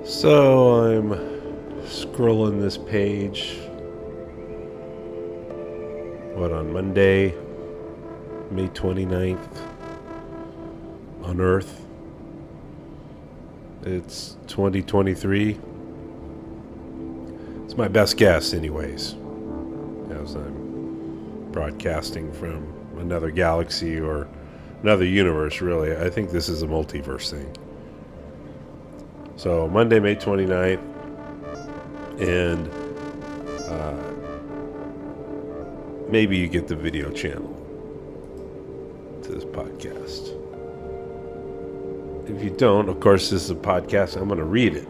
So I'm scrolling this page. On Monday, May 29th, on Earth. It's 2023. It's my best guess, anyways, as I'm broadcasting from another galaxy or another universe, really. I think this is a multiverse thing. So, Monday, May 29th, and maybe you get the video channel to this podcast. If you don't, of course, this is a podcast. I'm going to read it.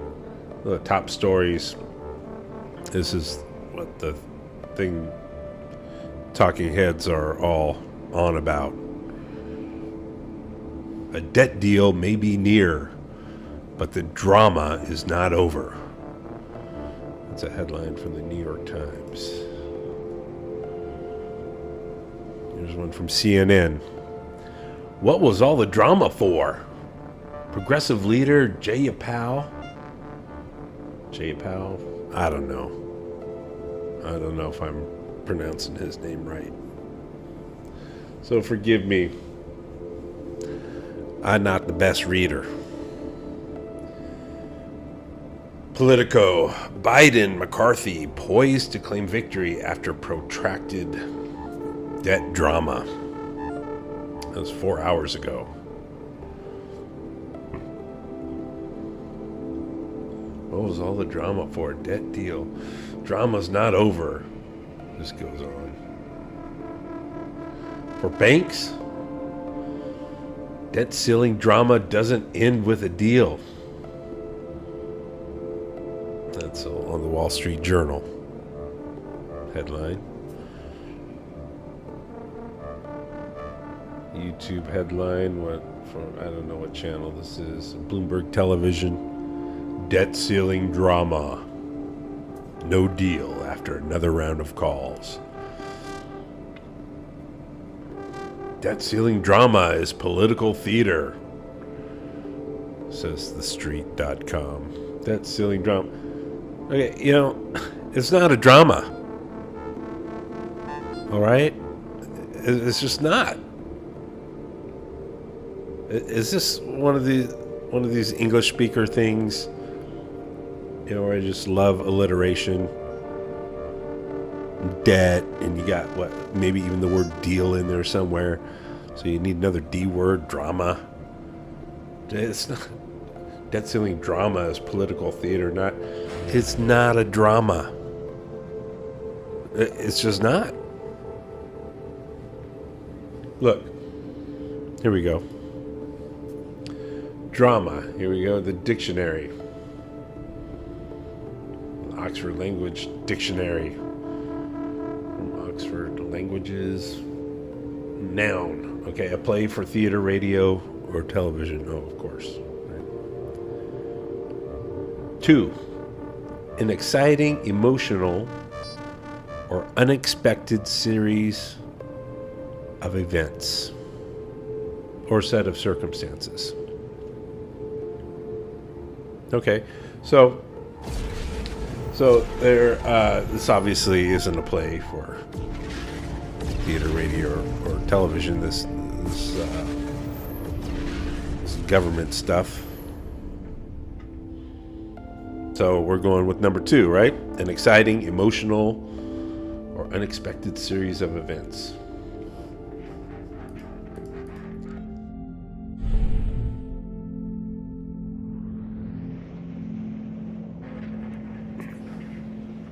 The top stories. This is what the thing talking heads are all on about. A debt deal may be near, but the drama is not over. That's a headline from the New York Times. Here's one from CNN. What was all the drama for? Progressive leader Jay Powell? I don't know. I don't know if I'm pronouncing his name right. So forgive me. I'm not the best reader. Politico. Biden, McCarthy poised to claim victory after protracted debt drama. That was 4 hours ago. What was all the drama for? Debt deal. Drama's not over. This goes on. For banks, debt ceiling drama doesn't end with a deal. That's on the Wall Street Journal headline. YouTube headline, I don't know what channel this is. Bloomberg Television. Debt ceiling drama. No deal after another round of calls. Debt ceiling drama is political theater, says thestreet.com. Debt ceiling drama. Okay, it's not a drama. All right? It's just not. Is this one of these English speaker things? Where I just love alliteration, debt, and you got maybe even the word deal in there somewhere. So you need another D word, drama. It's not. Debt ceiling drama is political theater, not. It's not a drama. It's just not. Look, here we go. Drama. Here we go. The dictionary. Oxford Language Dictionary. From Oxford Languages. Noun. Okay, a play for theater, radio, or television. Oh, of course. Right. 2. An exciting, emotional, or unexpected series of events or set of circumstances. Okay, so there. This obviously isn't a play for theater, radio, or television. This government stuff. So we're going with number 2, right? An exciting, emotional, or unexpected series of events.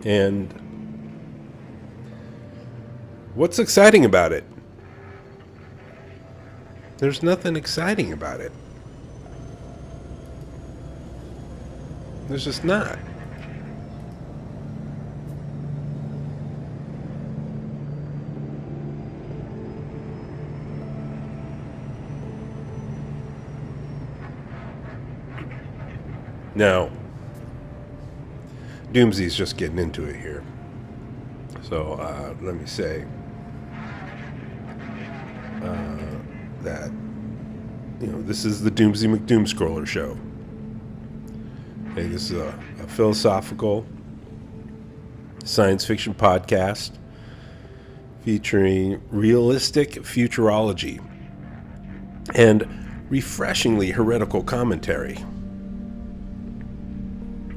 And what's exciting about it? There's nothing exciting about it. There's just not. Now, Doomsy's just getting into it here. So let me say that, this is the Doomsy McDoomscroller Show. Hey, this is a philosophical science fiction podcast featuring realistic futurology and refreshingly heretical commentary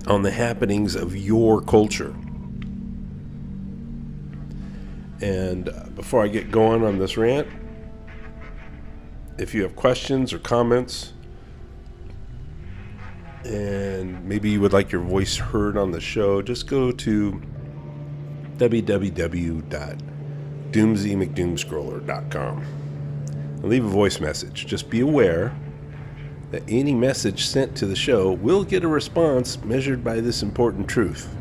on the happenings of your culture. And before I get going on this rant, if you have questions or comments, and maybe you would like your voice heard on the show, just go to www.doomsymcdoomscroller.com and leave a voice message. Just be aware that any message sent to the show will get a response measured by this important truth.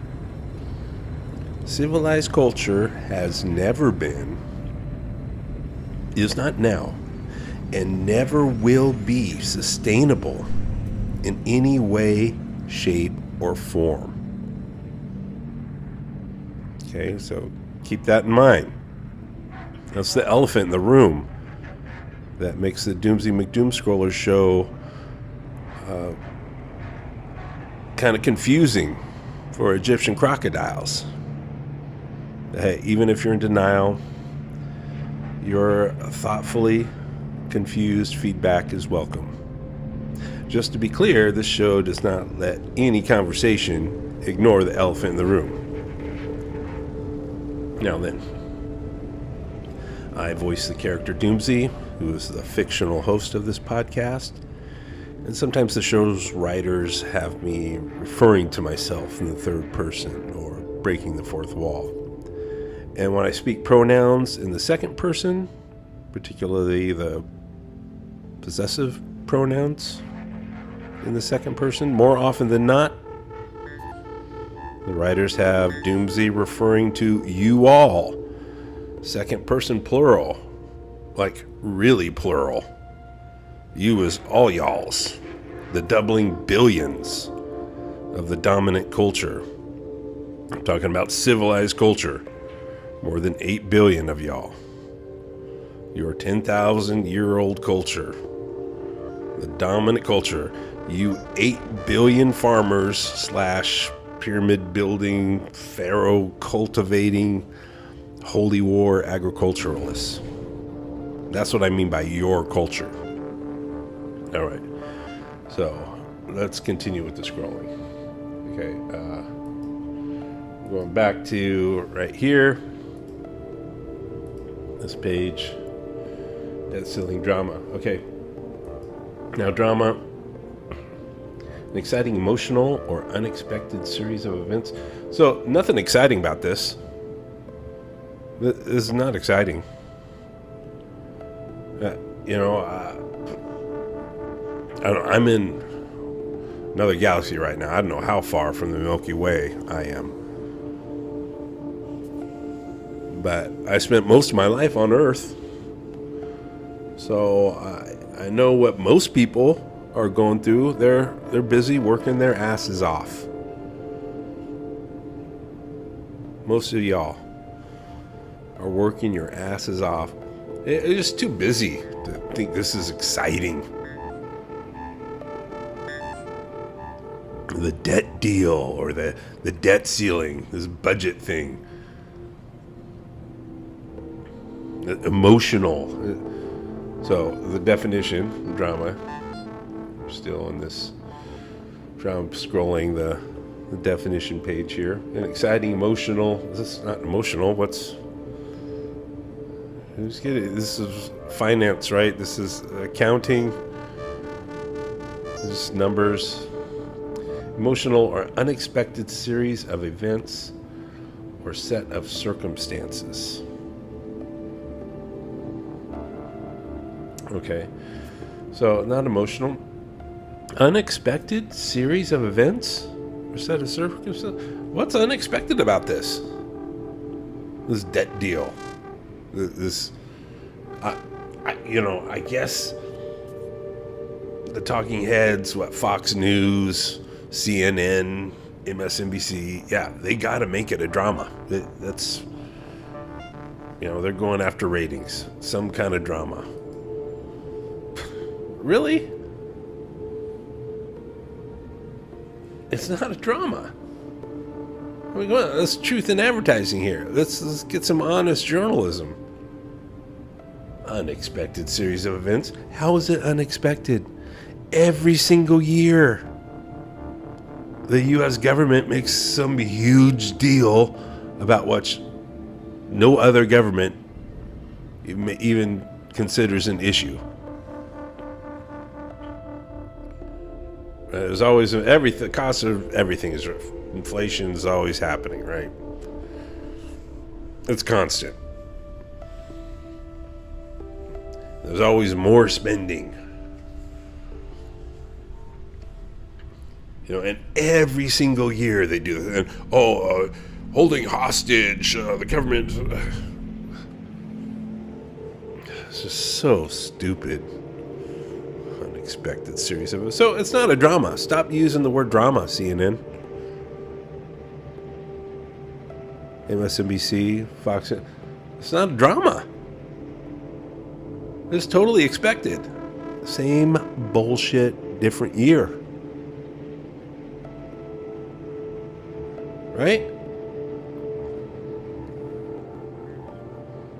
Civilized culture has never been, is not now, and never will be sustainable in any way, shape, or form. Okay, so keep that in mind. That's the elephant in the room that makes the Doomsy McDoomscroller Show kind of confusing for Egyptian crocodiles. Hey, even if you're in denial, your thoughtfully confused feedback is welcome. Just to be clear, this show does not let any conversation ignore the elephant in the room. Now then, I voice the character Doomsy, who is the fictional host of this podcast, and sometimes the show's writers have me referring to myself in the third person or breaking the fourth wall. And when I speak pronouns in the second person, particularly the possessive pronouns in the second person, more often than not, the writers have Doomsy referring to you all, second person plural, like really plural. You is all y'alls, the doubling billions of the dominant culture. I'm talking about civilized culture, more than 8 billion of y'all. Your 10,000-year-old culture, the dominant culture. You 8 billion farmers / pyramid building, pharaoh cultivating, holy war agriculturalists. That's what I mean by your culture. All right, so let's continue with the scrolling. Okay, going back to right here, this page, Dead Ceiling Drama. Okay, now drama, an exciting, emotional, or unexpected series of events. So nothing exciting about this. This is not exciting. I'm in another galaxy right now. I don't know how far from the Milky Way I am. But I spent most of my life on Earth. So I know what most people are going through. They're busy working their asses off. Most of y'all are working your asses off. It's just too busy to think this is exciting. The debt deal or the debt ceiling, this budget thing. Emotional. So the definition, drama, we're still in this, I'm scrolling the definition page here. An exciting, emotional, this is not emotional, who's getting it? This is finance, right? This is accounting. This is numbers. Emotional or unexpected series of events or set of circumstances. Okay, so not emotional. Unexpected series of events or set of circumstances. What's unexpected about this? This debt deal. I guess the talking heads, Fox News, CNN, MSNBC, yeah, they got to make it a drama. That's, they're going after ratings, some kind of drama. Really? It's not a drama. I mean, come on, let's truth in advertising here. Let's get some honest journalism. Unexpected series of events. How is it unexpected? Every single year, the U.S. government makes some huge deal about what no other government even considers an issue. There's always the cost of everything is inflation is always happening, right? It's constant. There's always more spending. And every single year they do that. And, holding hostage, the government. It's just so stupid. Unexpected series of it. So it's not a drama. Stop using the word drama, CNN. MSNBC, Fox. It's not a drama. It's totally expected. Same bullshit, different year. Right?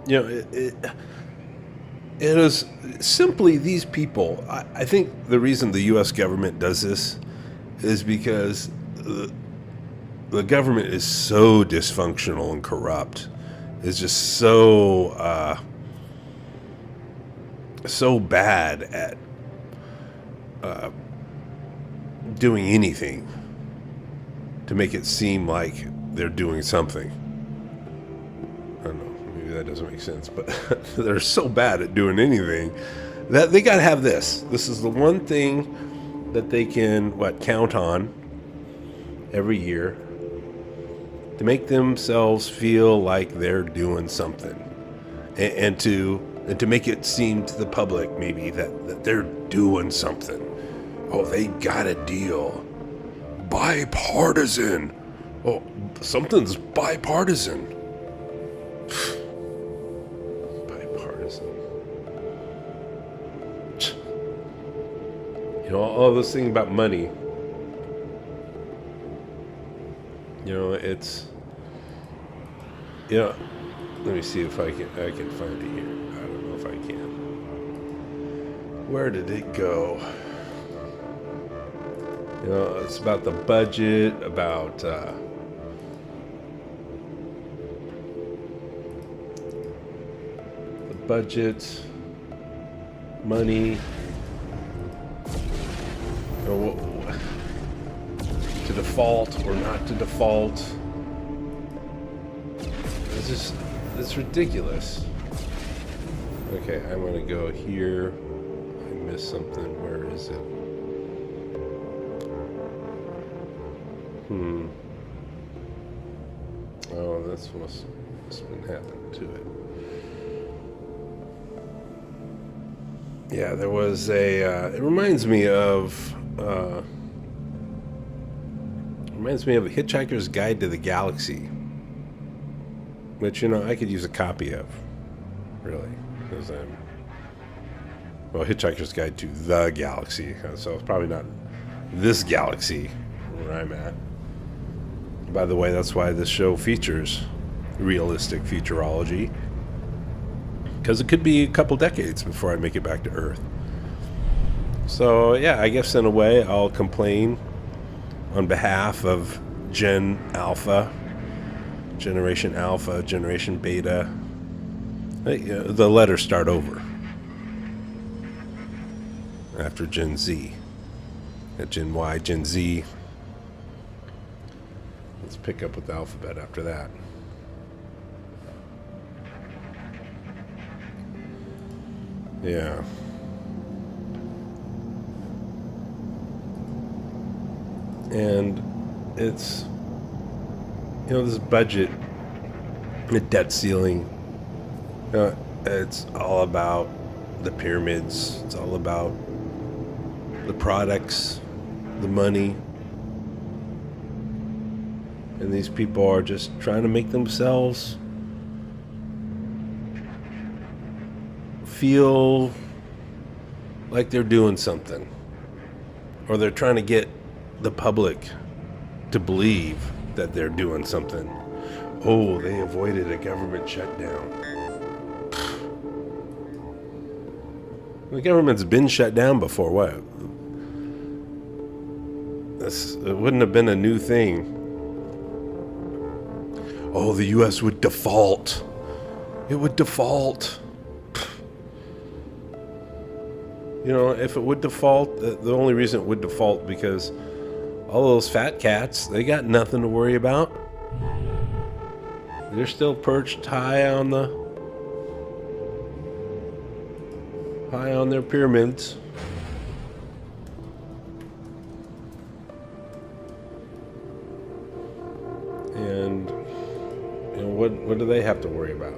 It is simply these people. I think the reason the U.S. government does this is because the government is so dysfunctional and corrupt. It's just so bad at doing anything to make it seem like they're doing something. I don't know, maybe that doesn't make sense, but they're so bad at doing anything that they gotta have this. This is the one thing that they can count on every year to make themselves feel like they're doing something, and to make it seem to the public maybe that they're doing something. Oh, they got a deal. Bipartisan. Oh, something's bipartisan. Bipartisan. All this thing about money. It's. Let me see if I can find it here. I don't know if I can. Where did it go? It's about the budget, about the budget, money, to default or not to default. It's ridiculous. Okay, I'm gonna go here. I missed something. Where is it? Oh, that's what's been happening to it. Yeah, there was it reminds me of A Hitchhiker's Guide to the Galaxy, which I could use a copy of, really, because Hitchhiker's Guide to the Galaxy, so it's probably not this galaxy where I'm at. By the way, that's why this show features realistic futurology, because it could be a couple decades before I make it back to Earth. So yeah, I guess in a way I'll complain on behalf of Generation Alpha, Generation Beta. The letters start over after Gen Z. Gen Y, Gen Z. Let's pick up with the alphabet after that. Yeah. And it's, this budget, the debt ceiling, it's all about the pyramids. It's all about the products, the money. And these people are just trying to make themselves feel like they're doing something. Or they're trying to get the public to believe that they're doing something. Oh, they avoided a government shutdown. The government's been shut down before. What? It wouldn't have been a new thing. Oh, the U.S. would default. It would default. You know, if it would default, the only reason it would default because all those fat cats, they got nothing to worry about. They're still perched high on their pyramids. And you know, what do they have to worry about?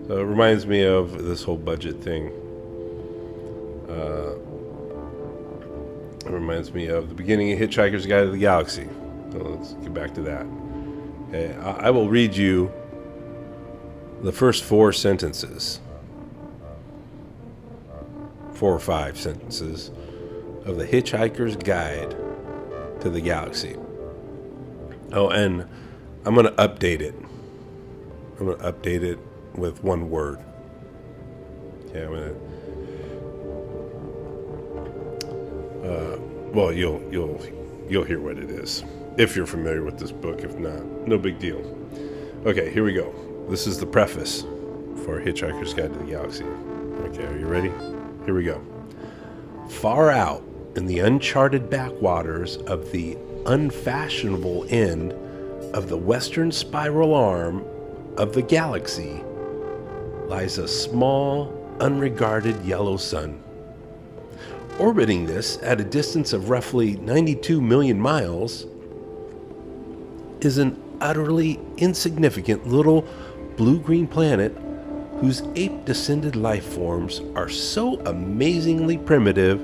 So it reminds me of this whole budget thing. It reminds me of the beginning of Hitchhiker's Guide to the Galaxy. So let's get back to that. Okay, I will read you the first 4 sentences, 4 or 5 sentences of the Hitchhiker's Guide to the Galaxy. Oh, and I'm going to update it. I'm going to update it with one word. Okay, I'm going to. Well, you'll hear what it is if you're familiar with this book. If not, no big deal. Okay, here we go. This is the preface for Hitchhiker's Guide to the Galaxy. Okay, are you ready? Here we go. Far out in the uncharted backwaters of the unfashionable end of the western spiral arm of the galaxy lies a small, unregarded yellow sun. Orbiting this at a distance of roughly 92 million miles is an utterly insignificant little blue-green planet whose ape-descended life forms are so amazingly primitive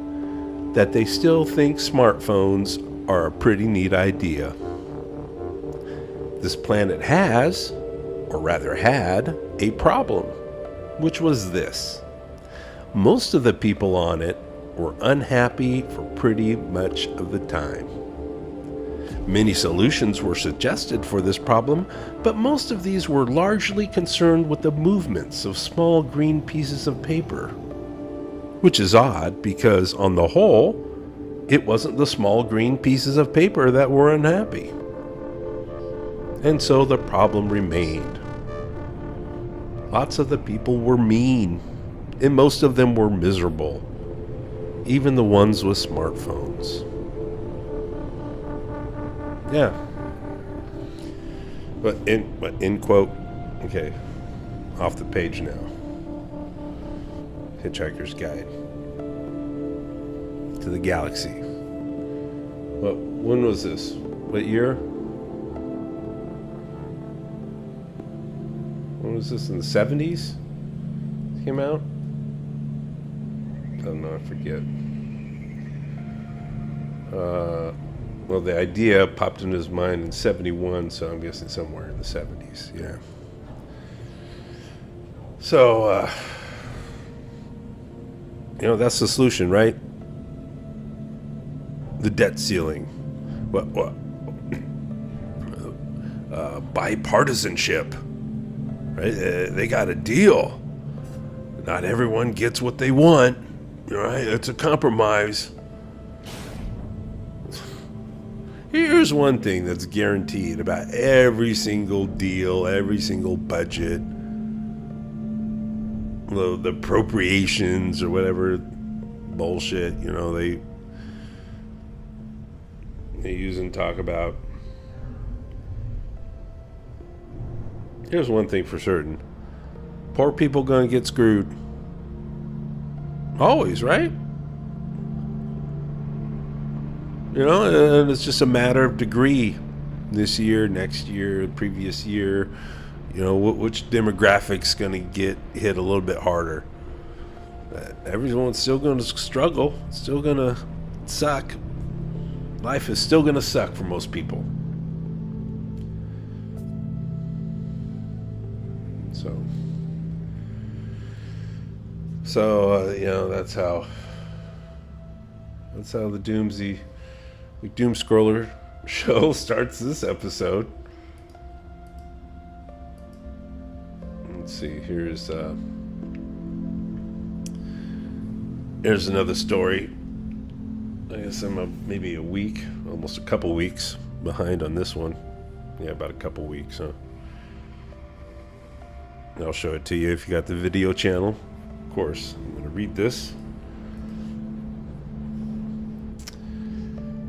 that they still think smartphones are a pretty neat idea. This planet has, or rather had, a problem, which was this. Most of the people on it were unhappy for pretty much of the time. Many solutions were suggested for this problem, but most of these were largely concerned with the movements of small green pieces of paper. Which is odd, because on the whole, it wasn't the small green pieces of paper that were unhappy. And so the problem remained. Lots of the people were mean, and most of them were miserable. Even the ones with smartphones. Yeah. But in quote, okay, off the page now. Hitchhiker's Guide to the Galaxy. Well, when was this? What year? When was this? In the 70s? It came out? I don't know, I forget. Well, the idea popped in his mind in 71, so I'm guessing somewhere in the 70s, yeah. So, that's the solution, right? The debt ceiling. What? Bipartisanship, right? They got a deal. Not everyone gets what they want, right? It's a compromise. Here's one thing that's guaranteed about every single deal, every single budget, the appropriations or whatever bullshit, they use and talk about. Here's one thing for certain. Poor people gonna get screwed. Always, right? And it's just a matter of degree. This year, next year, previous year, which demographic's going to get hit a little bit harder. Everyone's still going to struggle. It's still going to suck. Life is still going to suck for most people. So that's how the Doomsy McDoomscroller Show starts this episode. Let's see. Here's another story. I guess I'm maybe a week, almost a couple weeks behind on this one. Yeah, about a couple weeks, huh? I'll show it to you if you got the video channel. Of course, I'm going to read this.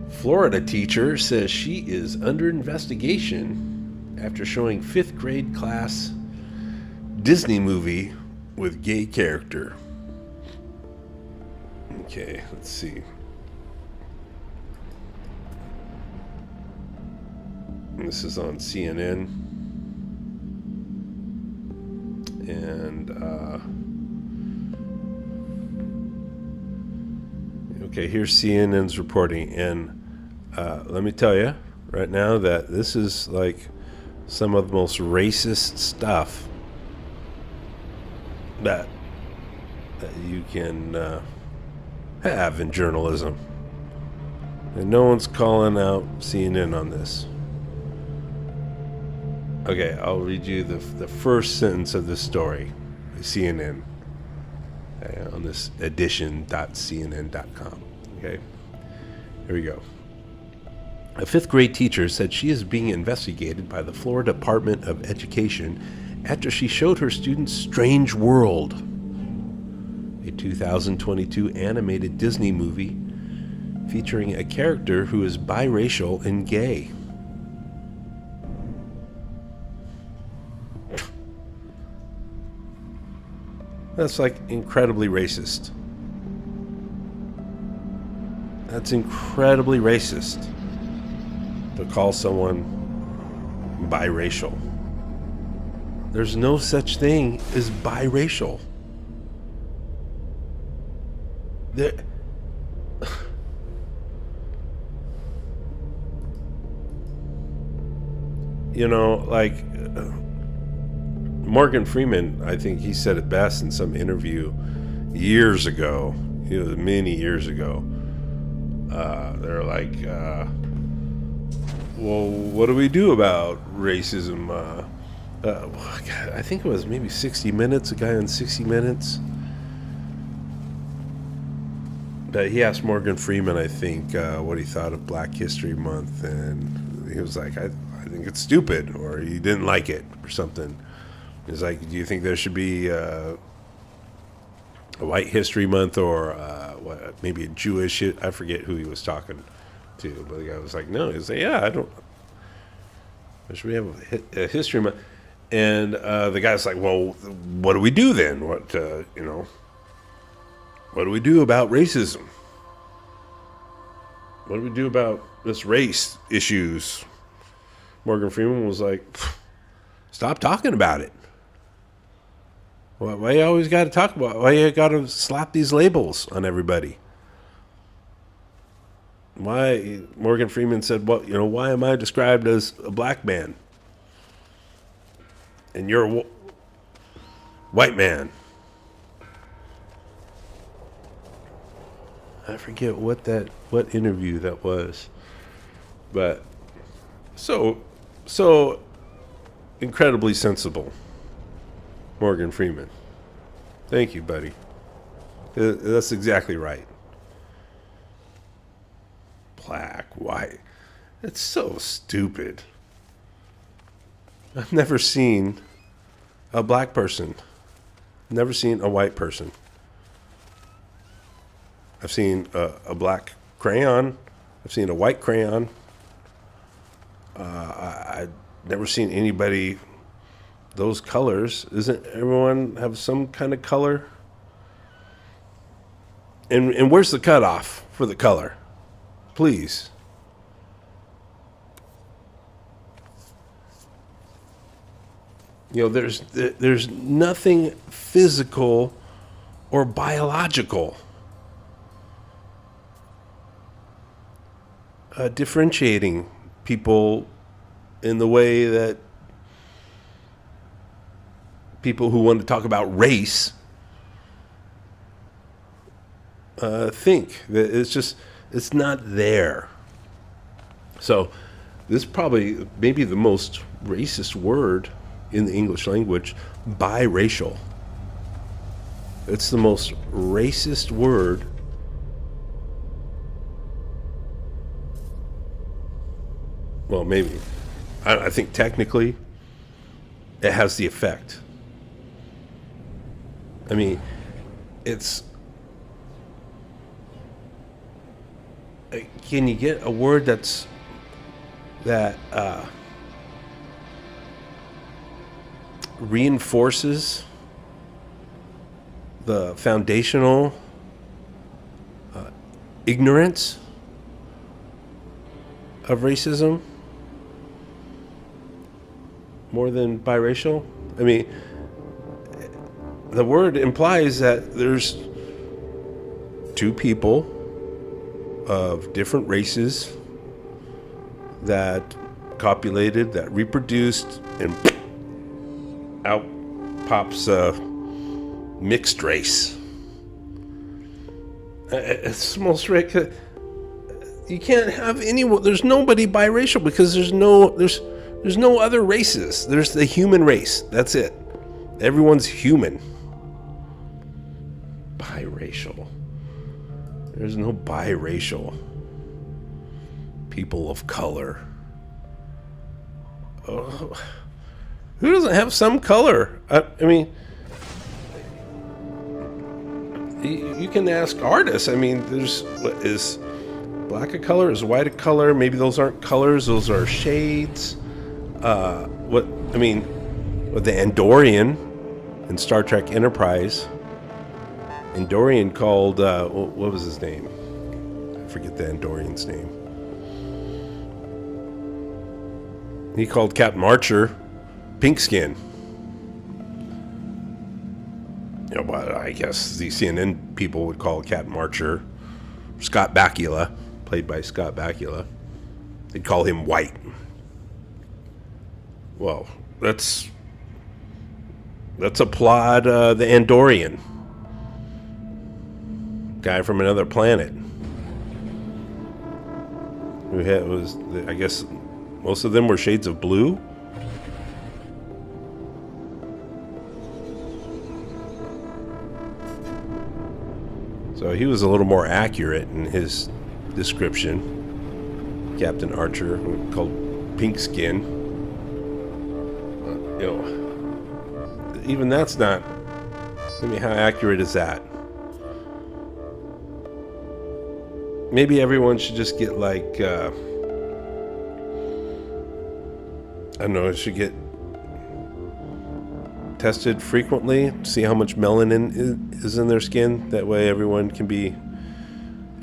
Florida teacher says she is under investigation after showing 5th grade class Disney movie with gay character. Okay, let's see. This is on CNN. And, okay, here's CNN's reporting. And let me tell you right now that this is like some of the most racist stuff that you can have in journalism. And no one's calling out CNN on this. Okay, I'll read you the first sentence of this story, CNN, on this edition.cnn.com. Okay, here we go. A 5th grade teacher said she is being investigated by the Florida Department of Education after she showed her students Strange World, a 2022 animated Disney movie featuring a character who is biracial and gay. That's like incredibly racist. That's incredibly racist to call someone biracial. There's no such thing as biracial. Like Morgan Freeman, I think he said it best in some interview years ago. Many years ago. They're like, well, what do we do about racism? I think it was maybe 60 Minutes, a guy on 60 Minutes. But he asked Morgan Freeman, I think, what he thought of Black History Month, and he was like, I think it's stupid, or he didn't like it, or something. He's like, do you think there should be a White History Month, or maybe a Jewish? I forget who he was talking to, but the guy was like, no. He was like, yeah, I don't. Should we have a History Month? And the guy's like, well, what do we do then? What do we do about racism? What do we do about this race issues? Morgan Freeman was like, stop talking about it. Why you always got to talk about it? Why you got to slap these labels on everybody? Why? Morgan Freeman said, well, why am I described as a black man? And you're a white man. I forget what interview that was. But so incredibly sensible. Morgan Freeman. Thank you, buddy. That's exactly right. Black, white. It's so stupid. I've never seen a black person. Never seen a white person. I've seen a black crayon. I've seen a white crayon. I've never seen anybody those colors. Doesn't everyone have some kind of color? And where's the cutoff for the color? Please. There's nothing physical or biological differentiating people in the way that people who want to talk about race think. That it's not there. So this probably maybe the most racist word in the English language, biracial. It's the most racist word. Well, maybe. I think technically it has the effect. I mean, it's... Can you get a word that reinforces the foundational ignorance of racism more than biracial? I mean, the word implies that there's two people of different races that copulated, that reproduced, and out pops a mixed race. It's most you can't have anyone. There's nobody biracial because there's no other races. There's the human race. That's it. Everyone's human. Biracial. There's no biracial. People of color. Oh, who doesn't have some color? I mean, you can ask artists. I mean, is black a color? Is white a color? Maybe those aren't colors. Those are shades. The Andorian in Star Trek Enterprise. Andorian called, what was his name? I forget the Andorian's name. He called Captain Archer pink skin. You know, but I guess the CNN people would call Captain Archer Scott Bakula, played by Scott Bakula. They'd call him white. Well, let's applaud the Andorian. Guy from another planet. I guess most of them were shades of blue. So he was a little more accurate in his description. Captain Archer, called pink skin. Even that's not. I mean, how accurate is that? Maybe everyone should just get like, I don't know, should get tested frequently, see how much melanin is in their skin. That way everyone can be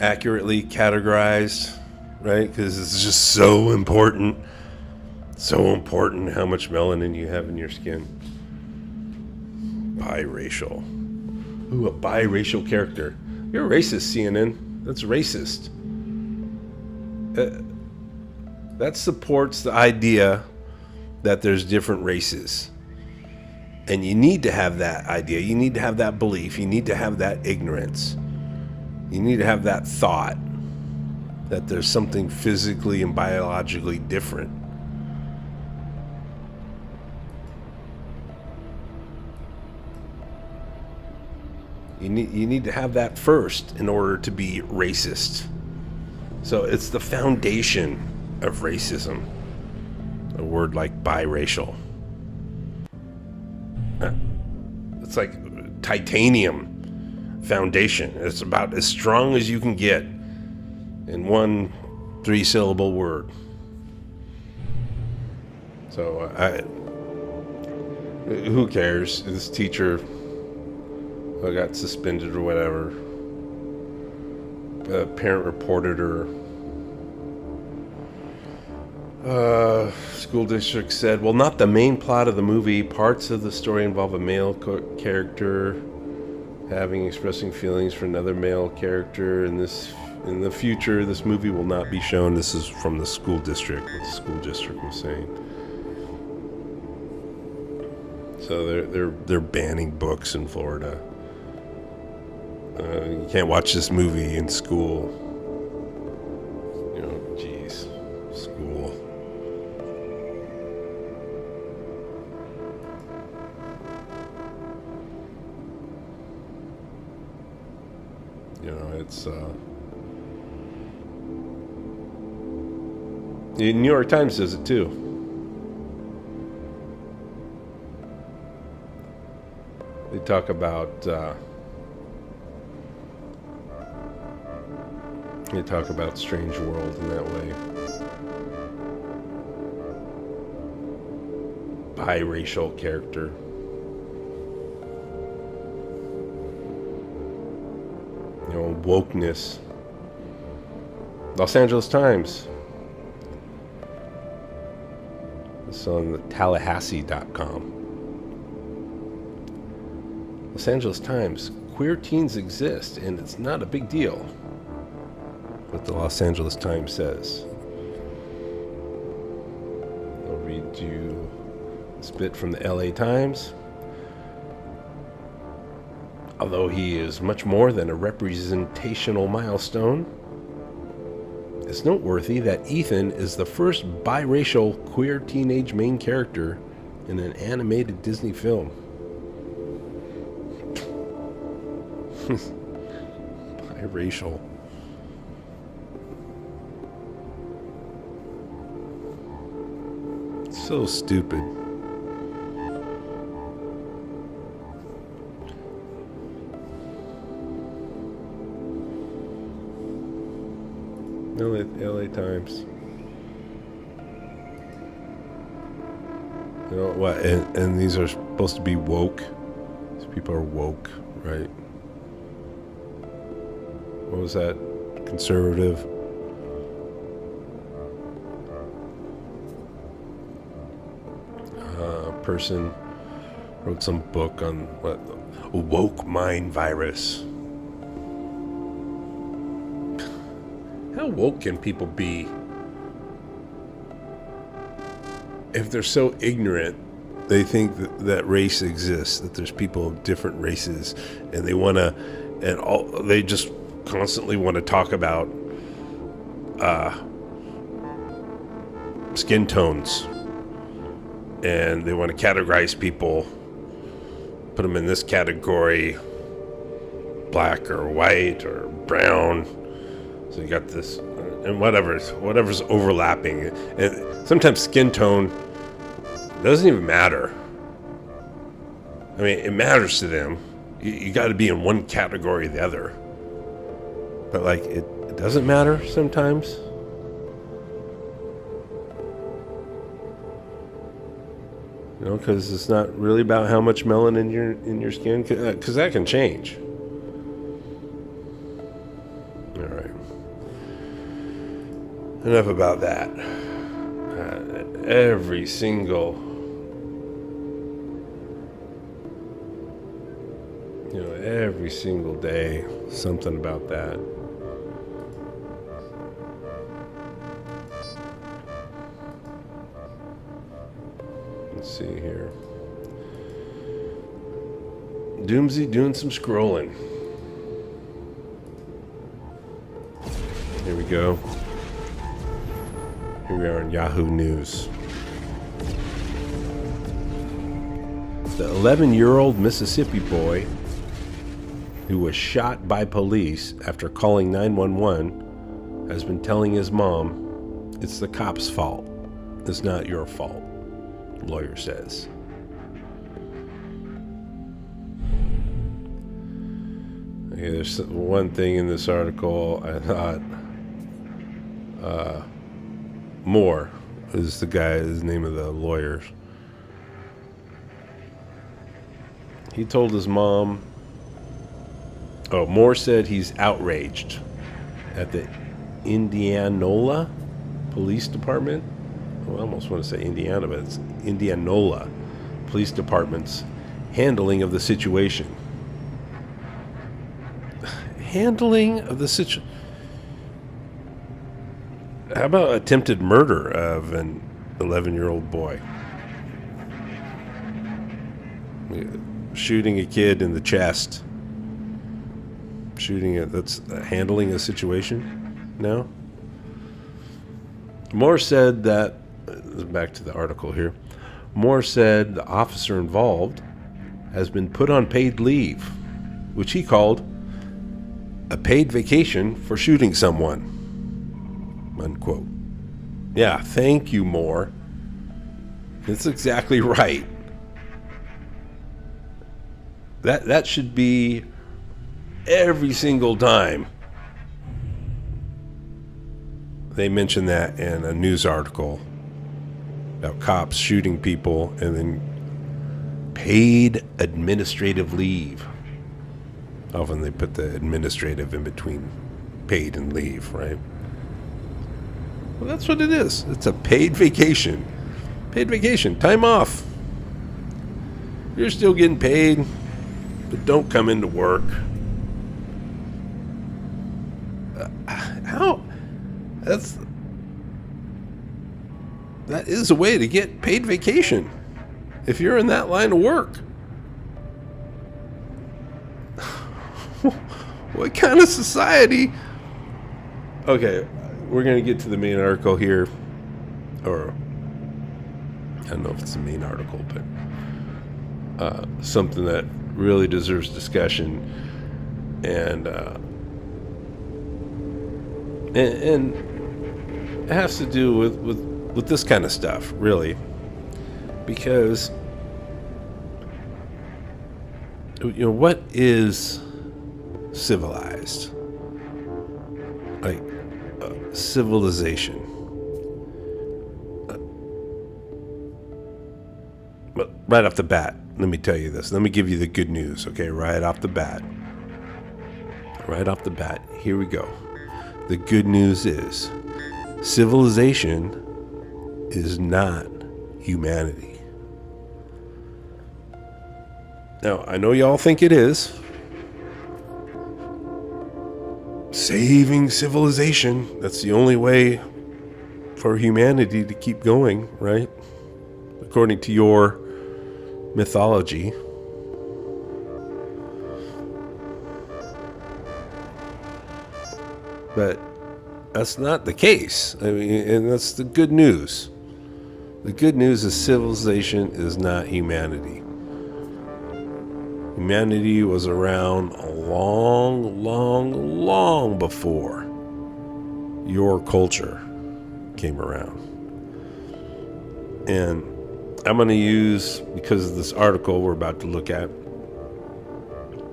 accurately categorized, right? Because it's just so important. So important how much melanin you have in your skin. Biracial. Ooh, a biracial character. You're racist, CNN. That's racist. That supports the idea that there's different races. And you need to have that idea. You need to have that belief. You need to have that ignorance. You need to have that thought that there's something physically and biologically different. You need to have that first in order to be racist. So it's the foundation of racism. A word like biracial. It's like titanium foundation. It's about as strong as you can get in one 3-syllable word. So who cares? This teacher got suspended or whatever. A parent reported her. School district said, well, not the main plot of the movie. Parts of the story involve a male character expressing feelings for another male character. In the future, this movie will not be shown. This is from the school district. What the school district was saying. So they're banning books in Florida. You can't watch this movie in school. You know, geez, school. You know, it's the New York Times does it too. They talk about Strange World in that way. Biracial character. You know, wokeness. Los Angeles Times. It's on the Tallahassee.com. Los Angeles Times. Queer teens exist, and it's not a big deal. What the Los Angeles Times says. I'll read you this bit from the LA Times. Although he is much more than a representational milestone, it's noteworthy that Ethan is the first biracial queer teenage main character in an animated Disney film. Biracial. So stupid. LA Times. You know what? And these are supposed to be woke. These people are woke, right? What was that? Conservative. Person wrote some book on what a woke mind virus. How woke can people be if they're so ignorant? They think that race exists, that there's people of different races, and they just constantly want to talk about skin tones. And they want to categorize people, put them in this category, black or white or brown. So you got this, and whatever's overlapping. And sometimes skin tone doesn't even matter. I mean, it matters to them. You got to be in one category or the other. But like, it doesn't matter sometimes. You know, because it's not really about how much melanin in your skin, because that can change. All right. Enough about that. Every single, every single day, something about that. Let's see here. Doomsy doing some scrolling. Here we go. Here we are on Yahoo News. The 11-year-old Mississippi boy who was shot by police after calling 911 has been telling his mom, "It's the cops' fault. It's not your fault," the lawyer says. Okay, there's one thing in this article I thought. Moore is the name of the lawyer. He told his mom. Moore said he's outraged at the Indianola Police Department. I almost want to say Indiana, but it's Indianola Police Department's handling of the situation. Handling of the situation. How about attempted murder of an 11-year-old boy? Shooting a kid in the chest. shooting it. That's handling a situation now. Moore said that, back to the article here, Moore said the officer involved has been put on paid leave, which he called a paid vacation for shooting someone. Unquote. Yeah, thank you, Moore. That's exactly right. That should be every single time they mention that in a news article about cops shooting people, and then paid administrative leave. Often they put the administrative in between paid and leave, right? Well, that's what it is. It's a paid vacation. Paid vacation. Time off. You're still getting paid, but don't come into work. How? That is a way to get paid vacation if you're in that line of work. What kind of society? Okay, we're going to get to the main article here. Or, I don't know if it's the main article, but something that really deserves discussion. And it has to do with this kind of stuff, really. Because, what is civilized? Like, civilization. But right off the bat, let me tell you this. Let me give you the good news, okay? Right off the bat. Here we go. The good news is civilization is not humanity. Now, I know y'all think it is. Saving civilization, that's the only way for humanity to keep going, right? According to your mythology. But that's not the case. I mean, and that's the good news. The good news is civilization is not humanity. Humanity was around a long before your culture came around. And I'm going to use, because of this article we're about to look at,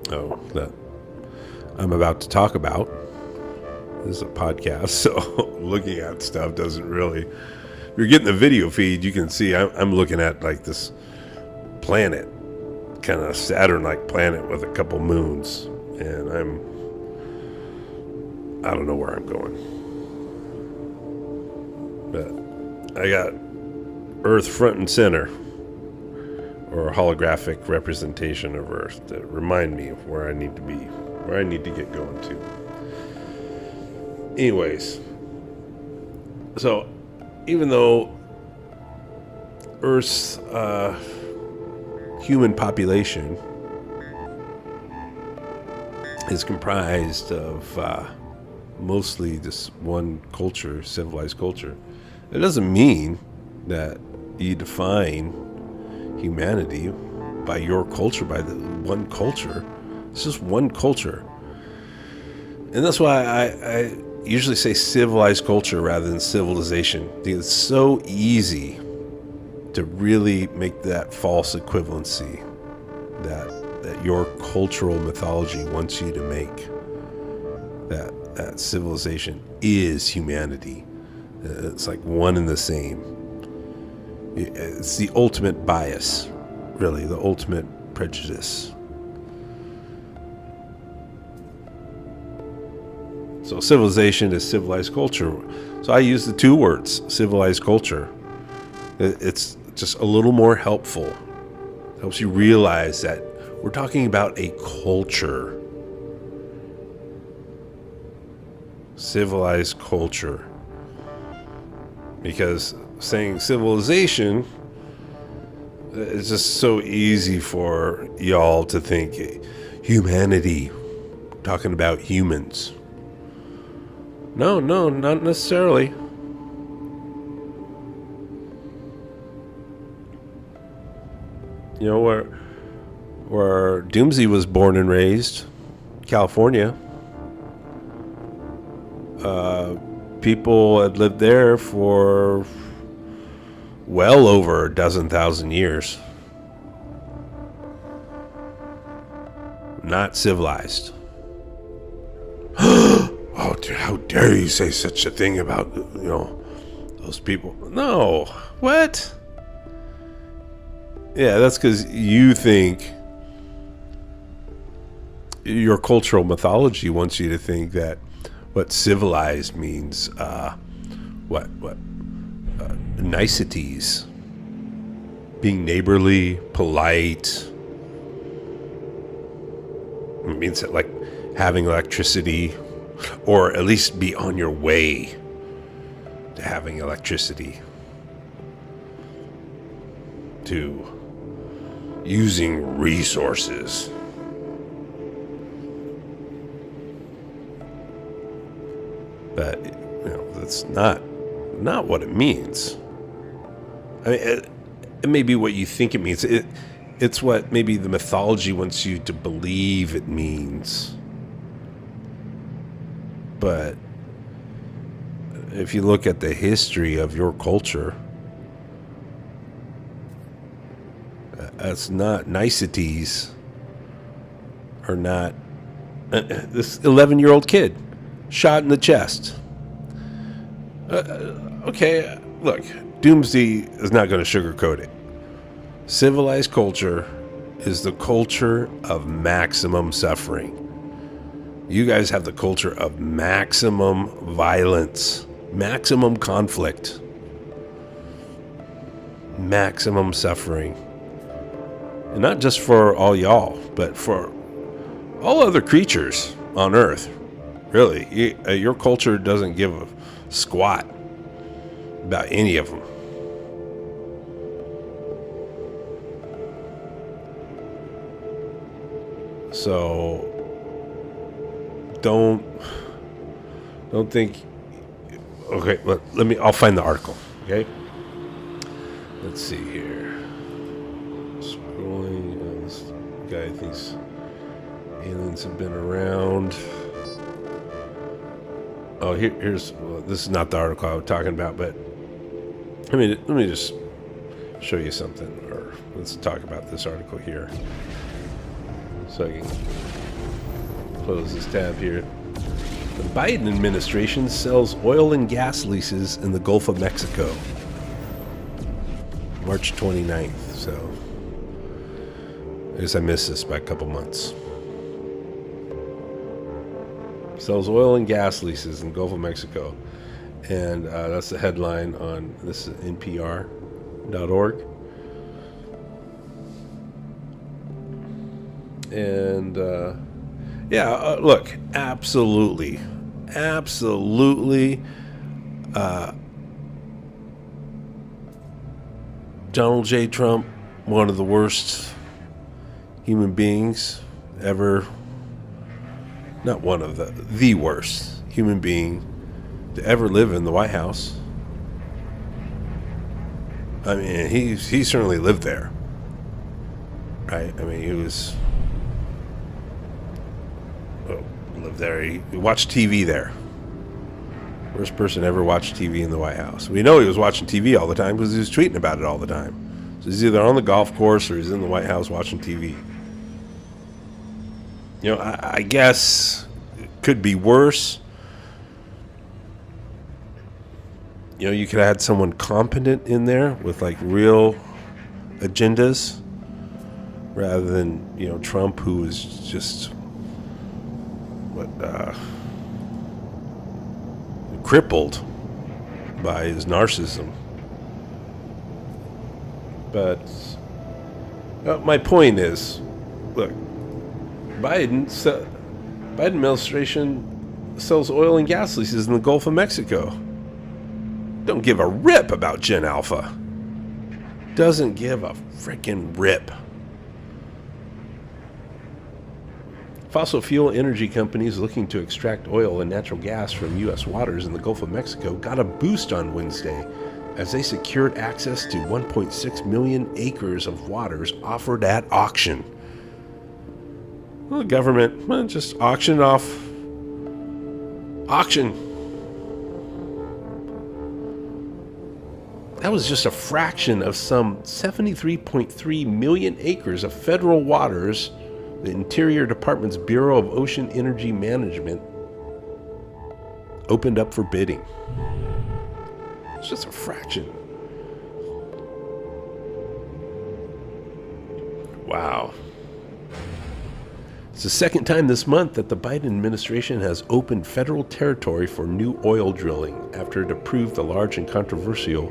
that I'm about to talk about. This is a podcast, so looking at stuff doesn't really... If you're getting the video feed, you can see I'm looking at like this planet, kind of Saturn-like planet with a couple moons, and I don't know where I'm going, but I got Earth front and center, or a holographic representation of Earth to remind me of where I need to be, where I need to get going to. Anyways, so even though Earth's human population is comprised of mostly this one culture, civilized culture, it doesn't mean that you define humanity by your culture, by the one culture. It's just one culture. And that's why I usually say civilized culture rather than civilization, because it's so easy to really make that false equivalency that your cultural mythology wants you to make, that civilization is humanity. It's like one and the same. It's the ultimate bias, really, the ultimate prejudice. So civilization is civilized culture. So I use the two words, civilized culture. It's just a little more helpful. It helps you realize that we're talking about a culture. Civilized culture. Because saying civilization, it's just so easy for y'all to think humanity, talking about humans. No, not necessarily. You know, where Doomsy was born and raised, California, people had lived there for well over 12,000 years. Not civilized. Oh, dude, how dare you say such a thing about, those people? No. What? Yeah, that's because you think your cultural mythology wants you to think that what civilized means, niceties, being neighborly, polite. It means that, like, having electricity, or at least be on your way to having electricity, to using resources. But, that's not what it means. I mean, it may be what you think it means. It's what maybe the mythology wants you to believe it means. But if you look at the history of your culture, that's not niceties, or not. This 11-year-old kid shot in the chest. Okay, look, Doomsday is not going to sugarcoat it. Civilized culture is the culture of maximum suffering. You guys have the culture of maximum violence, maximum conflict, maximum suffering. And not just for all y'all, but for all other creatures on Earth. Really, your culture doesn't give a squat about any of them. So don't think. Okay, I'll find the article. Okay, let's see here. Scrolling. This guy thinks aliens have been around. Oh, here's. Well, this is not the article I was talking about, but let me just show you something, or let's talk about this article here. So I can close this tab here. The Biden administration sells oil and gas leases in the Gulf of Mexico. March 29th. So I guess I missed this by a couple months. Sells oil and gas leases in the Gulf of Mexico. And that's the headline on this is NPR.org. And look, absolutely, Donald J. Trump, one of the worst human beings ever, not one of the worst human being to ever live in the White House. I mean, he certainly lived there, right? I mean, he was... lived there. He watched TV there. Worst person ever watched TV in the White House. We know he was watching TV all the time because he was tweeting about it all the time. So he's either on the golf course or he's in the White House watching TV. I guess it could be worse. You could have had someone competent in there with like real agendas rather than, Trump, who is just crippled by his narcissism. But my point is, look, Biden administration sells oil and gas leases in the Gulf of Mexico. Don't give a rip about Gen Alpha. Doesn't give a freaking rip. Fossil fuel energy companies looking to extract oil and natural gas from U.S. waters in the Gulf of Mexico got a boost on Wednesday as they secured access to 1.6 million acres of waters offered at auction. Well, the government just auctioned off. Auction. That was just a fraction of some 73.3 million acres of federal waters the Interior Department's Bureau of Ocean Energy Management opened up for bidding. It's just a fraction. Wow. It's the second time this month that the Biden administration has opened federal territory for new oil drilling after it approved the large and controversial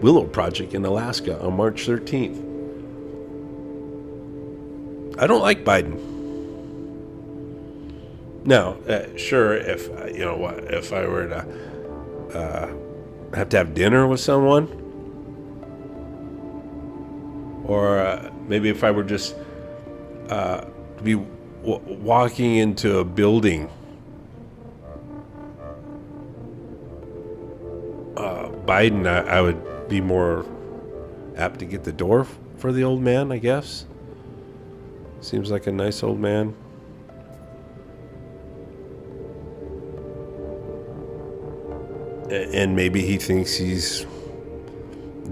Willow Project in Alaska on March 13th. I don't like Biden. Now, sure, if if I were to have to have dinner with someone, or maybe if I were just to be walking into a building, Biden, I would be more apt to get the door for the old man, I guess. Seems like a nice old man. And maybe he thinks he's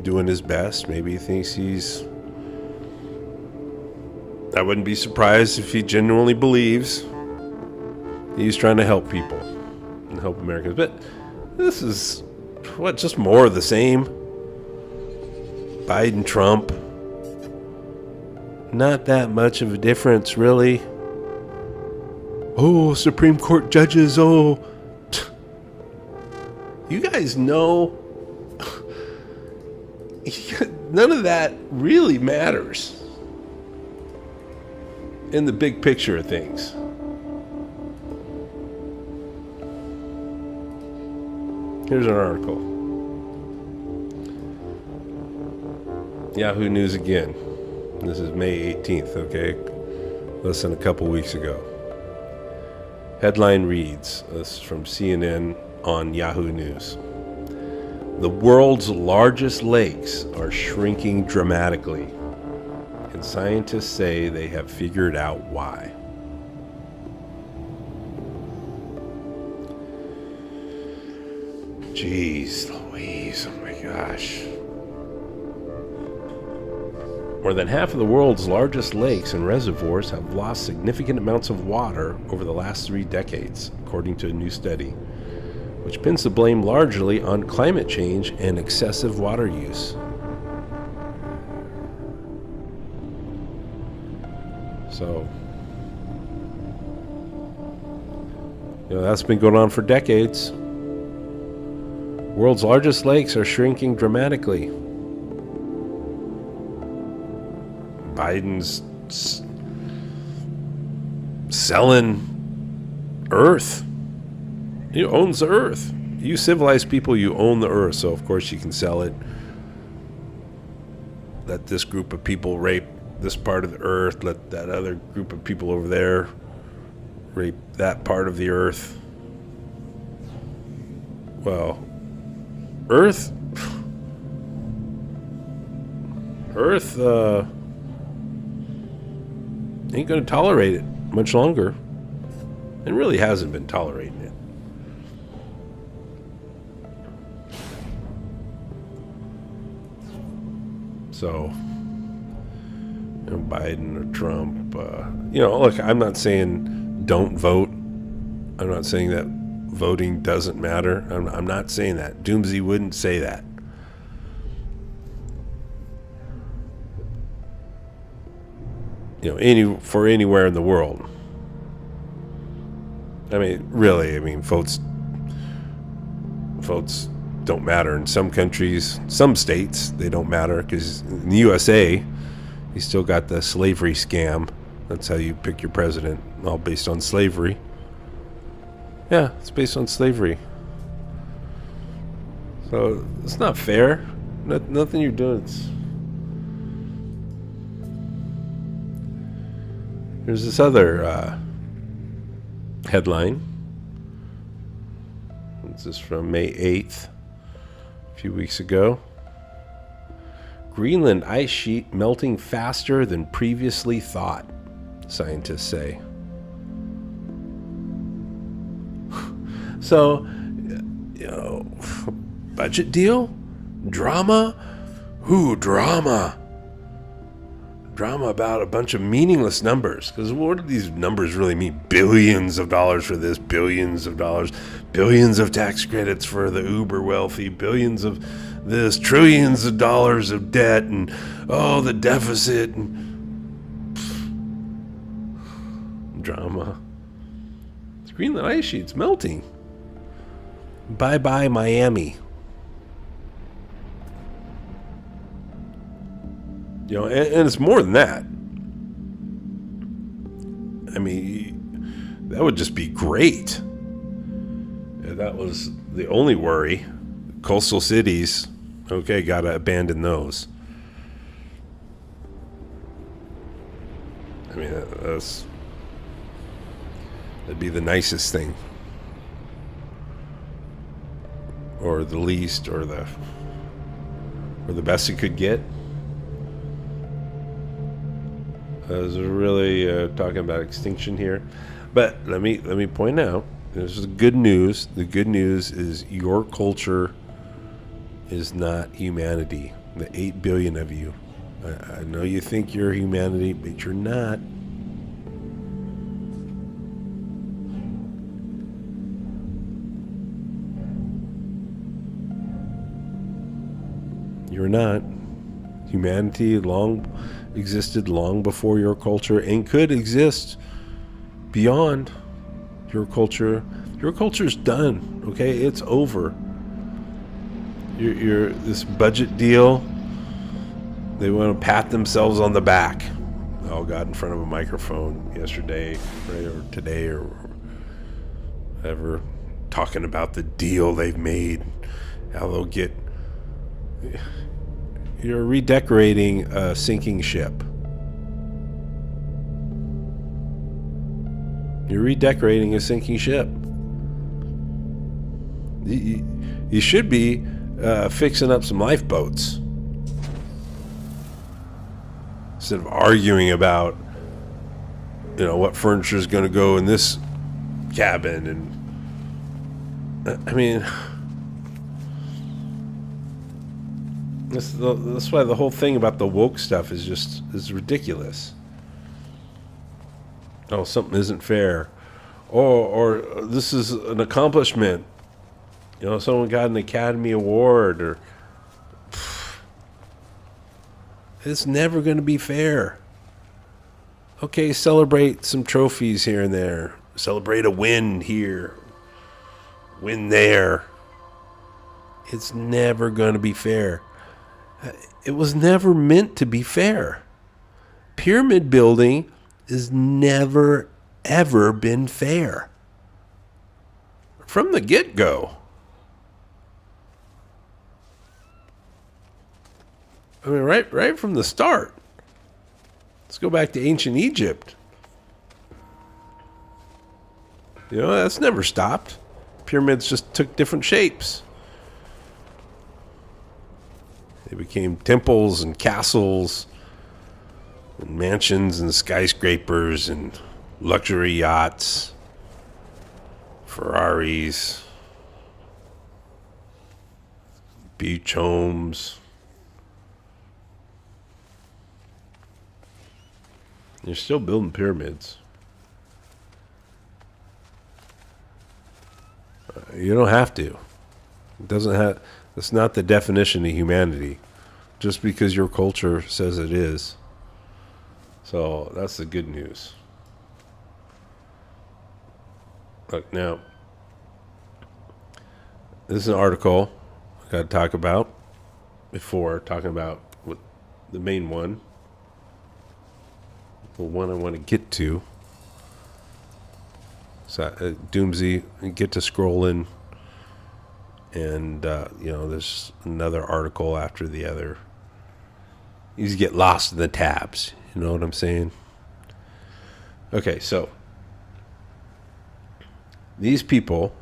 doing his best. Maybe he thinks I wouldn't be surprised if he genuinely believes he's trying to help people and help Americans. But this is, just more of the same? Biden, Trump. Not that much of a difference, really. Oh, Supreme Court judges, oh. You guys know none of that really matters in the big picture of things. Here's an article. Yahoo News again. This is May 18th, okay? Less than a couple weeks ago. Headline reads, this is from CNN on Yahoo News. The world's largest lakes are shrinking dramatically, and scientists say they have figured out why. Jeez Louise, oh my gosh. More than half of the world's largest lakes and reservoirs have lost significant amounts of water over the last 3 decades, according to a new study, which pins the blame largely on climate change and excessive water use. So, that's been going on for decades. World's largest lakes are shrinking dramatically. Biden's selling Earth. He owns the Earth. You civilized people, you own the Earth, so of course you can sell it. Let this group of people rape this part of the Earth. Let that other group of people over there rape that part of the Earth. Well, Earth ain't going to tolerate it much longer. It really hasn't been tolerating it. So, Biden or Trump, look, I'm not saying don't vote. I'm not saying that voting doesn't matter. I'm not saying that. Doomsy wouldn't say that. For anywhere in the world. I mean, really, votes don't matter in some countries, some states. They don't matter because in the USA, you still got the slavery scam. That's how you pick your president, all based on slavery. Yeah, it's based on slavery. So it's not fair. Nothing you're doing. There's this other Headline. This is from May 8th, a few weeks ago. Greenland ice sheet melting faster than previously thought, scientists say. So, budget deal? Drama? Drama. Drama about a bunch of meaningless numbers. Because what do these numbers really mean? Billions of dollars for this, billions of dollars, billions of tax credits for the uber wealthy, billions of this, trillions of dollars of debt, and the deficit. And drama. The Greenland ice sheet's melting. Bye-bye, Miami. And it's more than that. I mean, that would just be great. If that was the only worry. Coastal cities, okay, gotta abandon those. I mean, that'd be the nicest thing. Or the least, or the best it could get. I was really talking about extinction here, but let me point out, this is good news. The good news is your culture is not humanity. The 8 billion of you. I know you think you're humanity, but you're not. You're not. Humanity existed long before your culture and could exist beyond your culture. Your culture's done, okay? It's over. You're this budget deal, they want to pat themselves on the back. They all got in front of a microphone yesterday, right, or today, or whatever, talking about the deal they've made, how they'll get... You're redecorating a sinking ship. You're redecorating a sinking ship. You should be fixing up some lifeboats instead of arguing about, what furniture is going to go in this cabin. And I mean, that's why the whole thing about the woke stuff is ridiculous. Oh, something isn't fair. Or this is an accomplishment. Someone got an Academy Award, or it's never going to be fair. Okay, celebrate some trophies here and there. Celebrate a win here, win there. It's never going to be fair. It was never meant to be fair. Pyramid building has never, ever been fair. From the get-go. I mean, right from the start. Let's go back to ancient Egypt. That's never stopped. Pyramids just took different shapes. They became temples and castles and mansions and skyscrapers and luxury yachts, Ferraris, beach homes. You're still building pyramids. You don't have to. It doesn't have. That's not the definition of humanity. Just because your culture says it is. So that's the good news. Look, now, this is an article I got to talk about before talking about what the main one. The one I want to get to. So, Doomsy, get to scrolling. And, there's another article after the other. You just get lost in the tabs. You know what I'm saying? Okay, so These people,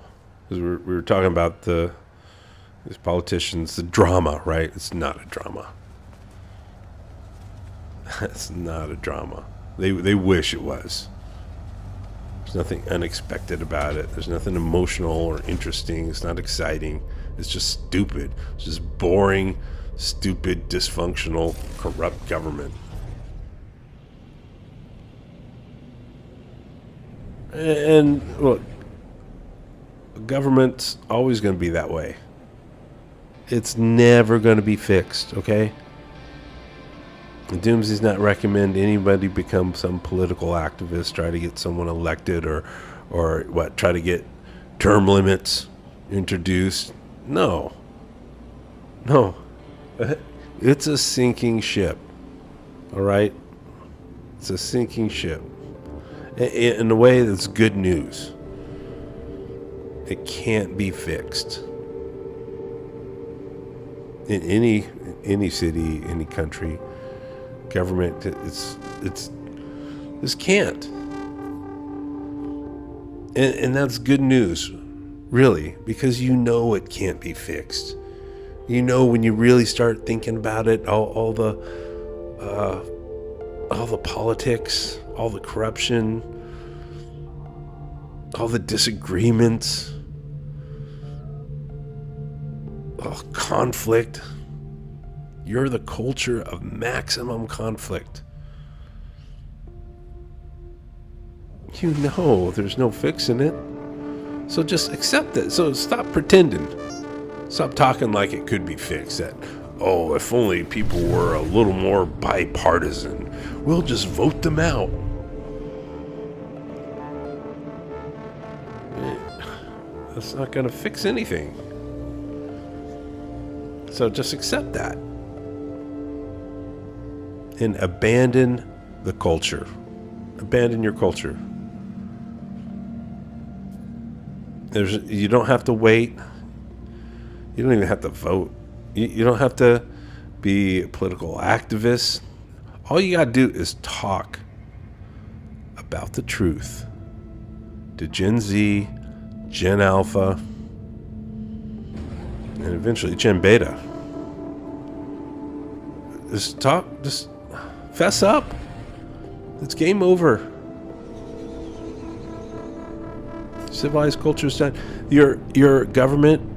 because we were talking about these politicians, the drama, right? It's not a drama. It's not a drama. They wish it was. There's nothing unexpected about it. There's nothing emotional or interesting. It's not exciting. It's just stupid. It's just boring, stupid, dysfunctional, corrupt government. And look, government's always going to be that way. It's never going to be fixed, okay? Doomsy's not recommend anybody become some political activist, try to get someone elected or try to get term limits introduced. No. It's a sinking ship. All right? It's a sinking ship. In a way that's good news. It can't be fixed. In any city, any country, government, it's this can't. And that's good news, really, because you know it can't be fixed. You know, when you really start thinking about it, all the politics, all the corruption, all the disagreements, all conflict. You're the culture of maximum conflict. You know there's no fixing it. So just accept it. So stop pretending. Stop talking like it could be fixed. That, oh, if only people were a little more bipartisan, we'll just vote them out. That's not going to fix anything. So just accept that. And abandon the culture. Abandon your culture. You don't have to wait. You don't even have to vote. You don't have to be a political activist. All you got to do is talk about the truth to Gen Z, Gen Alpha, and eventually Gen Beta. Just talk, just fess up. It's game over. Civilized culture's done. Your government,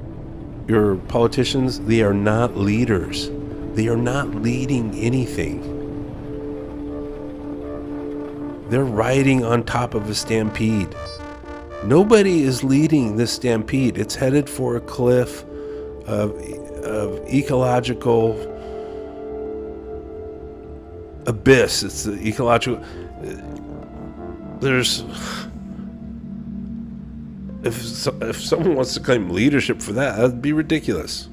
your politicians, they are not leaders. They are not leading anything. They're riding on top of a stampede. Nobody is leading this stampede. It's headed for a cliff of ecological abyss. It's the ecological. There's. If someone wants to claim leadership for that, that'd be ridiculous.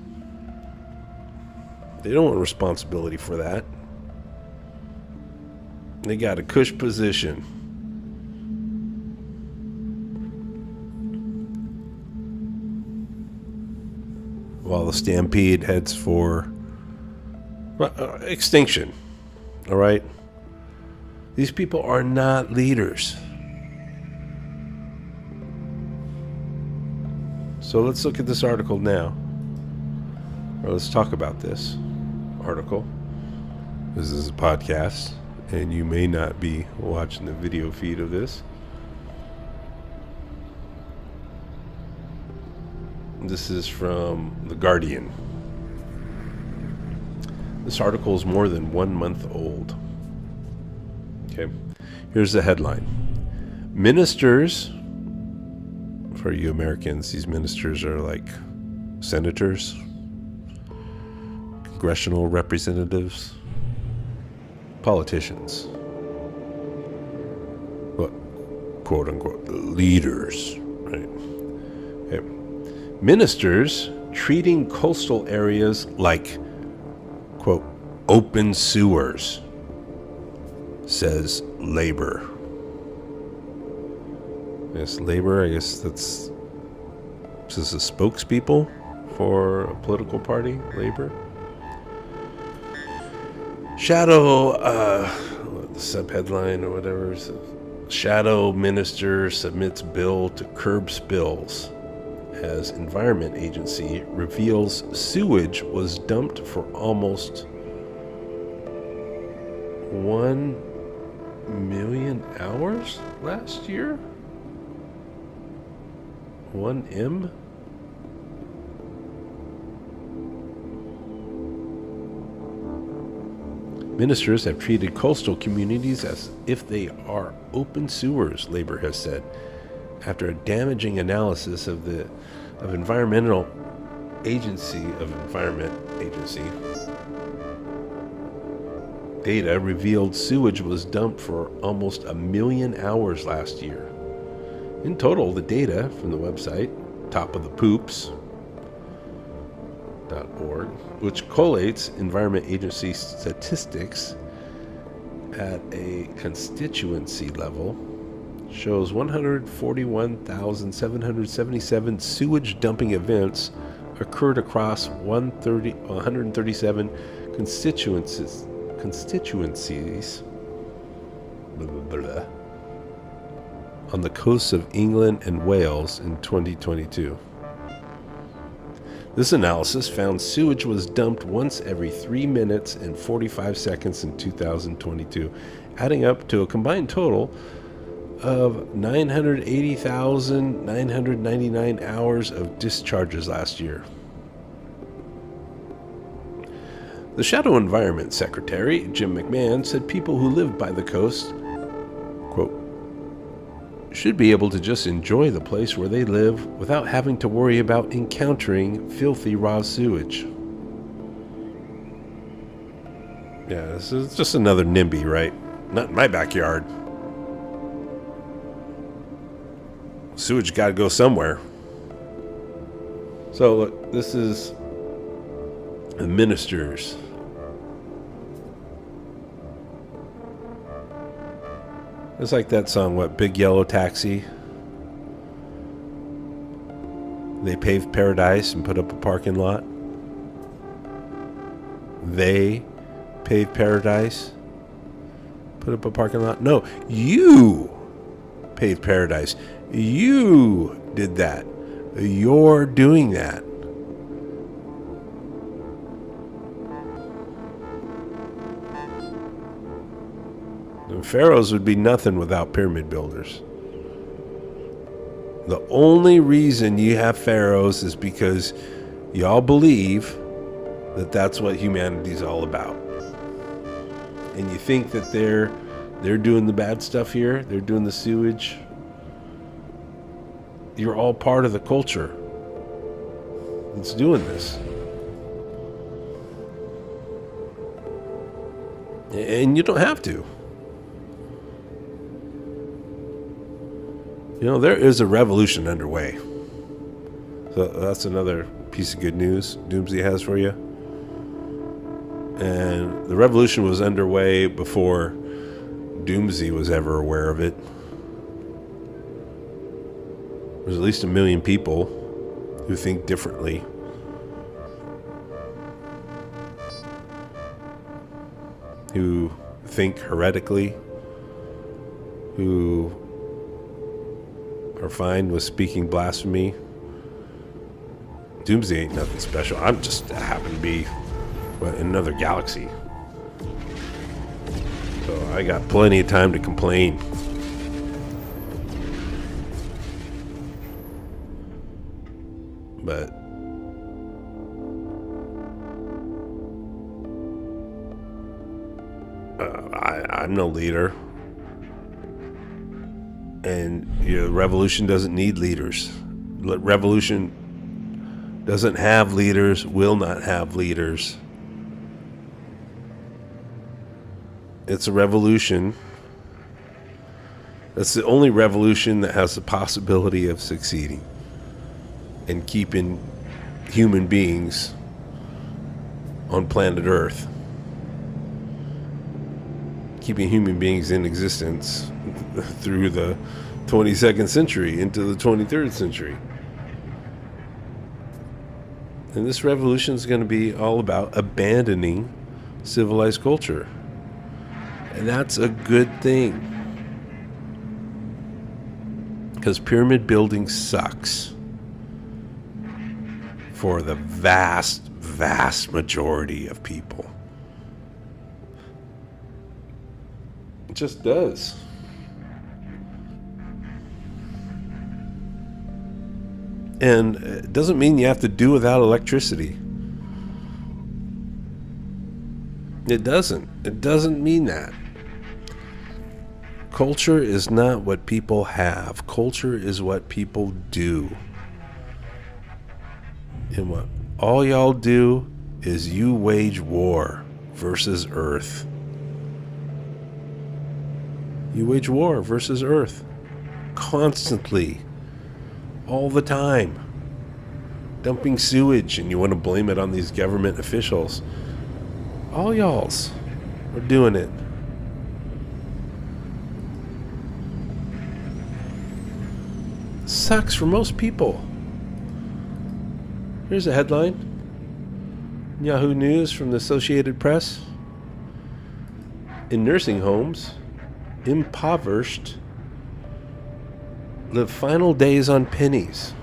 They don't want responsibility for that. They got a cush position. While the stampede heads for extinction. All right? These people are not leaders. So let's look at this article now. Or let's talk about this article. This is a podcast, and you may not be watching the video feed of this. This is from The Guardian. This article is more than 1 month old. Okay, here's the headline. Ministers, for you Americans, these ministers are like senators, congressional representatives, politicians, what, quote unquote, leaders, right? Okay. Ministers treating coastal areas like, quote, open sewers, says Labor. Yes, Labor, I guess this is a spokespeople for a political party, Labor. Shadow, the subheadline or whatever, Shadow minister submits bill to curb spills as Environment Agency reveals sewage was dumped for almost 1 million hours last year? 1M? Ministers have treated coastal communities as if they are open sewers, Labor has said, after a damaging analysis of Environment Agency data revealed sewage was dumped for almost 1 million hours last year. In total, the data from the website topofthepoops.org, which collates Environment Agency statistics at a constituency level, shows 141,777 sewage dumping events occurred across 137 constituencies blah, blah, blah, on the coasts of England and Wales in 2022. This analysis found sewage was dumped once every 3 minutes and 45 seconds in 2022, adding up to a combined total of 980,999 hours of discharges last year. The Shadow Environment Secretary, Jim McMahon, said people who live by the coast, quote, should be able to just enjoy the place where they live without having to worry about encountering filthy raw sewage. Yeah, this is just another NIMBY, right? Not in my backyard. Sewage got to go somewhere. So look, this is the ministers. It's like that song, what, Big Yellow Taxi? They paved paradise and put up a parking lot. They paved paradise, put up a parking lot. No, you paved paradise. You did that. You're doing that. The pharaohs would be nothing without pyramid builders. The only reason you have pharaohs is because y'all believe that that's what humanity's all about. And you think that they're doing the bad stuff here, they're doing the sewage. You're all part of the culture that's doing this. And you don't have to. You know, there is a revolution underway. So that's another piece of good news Doomsy has for you. And the revolution was underway before Doomsy was ever aware of it. There's at least 1 million people who think differently. Who think heretically. Who are fine with speaking blasphemy. Doomsday ain't nothing special. I'm just happen to be in another galaxy. So I got plenty of time to complain. But I'm no leader. And revolution doesn't need leaders. Revolution doesn't have leaders, will not have leaders. It's a revolution. That's the only revolution that has the possibility of succeeding and keeping human beings on planet Earth. Keeping human beings in existence through the 22nd century into the 23rd century. And this revolution is going to be all about abandoning civilized culture. And that's a good thing. Because pyramid building sucks for the vast, vast majority of people. It just does. And it doesn't mean you have to do without electricity. It doesn't. It doesn't mean that. Culture is not what people have. Culture is what people do. And what all y'all do is you wage war versus Earth. You wage war versus Earth. Constantly. All the time. Dumping sewage, and you want to blame it on these government officials. All y'alls are doing it. Sucks for most people. Here's a headline. Yahoo News from the Associated Press. In nursing homes, impoverished live final days on pennies.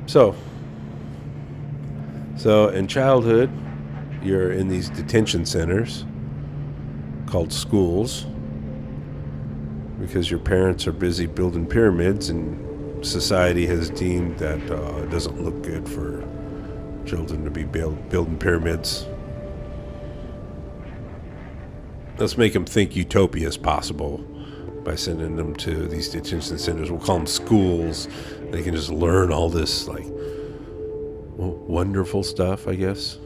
So in childhood, you're in these detention centers called schools because your parents are busy building pyramids, and society has deemed that it doesn't look good for children to be building pyramids. Let's make them think utopia is possible by sending them to these detention centers. We'll call them schools. They can just learn all this wonderful stuff, I guess.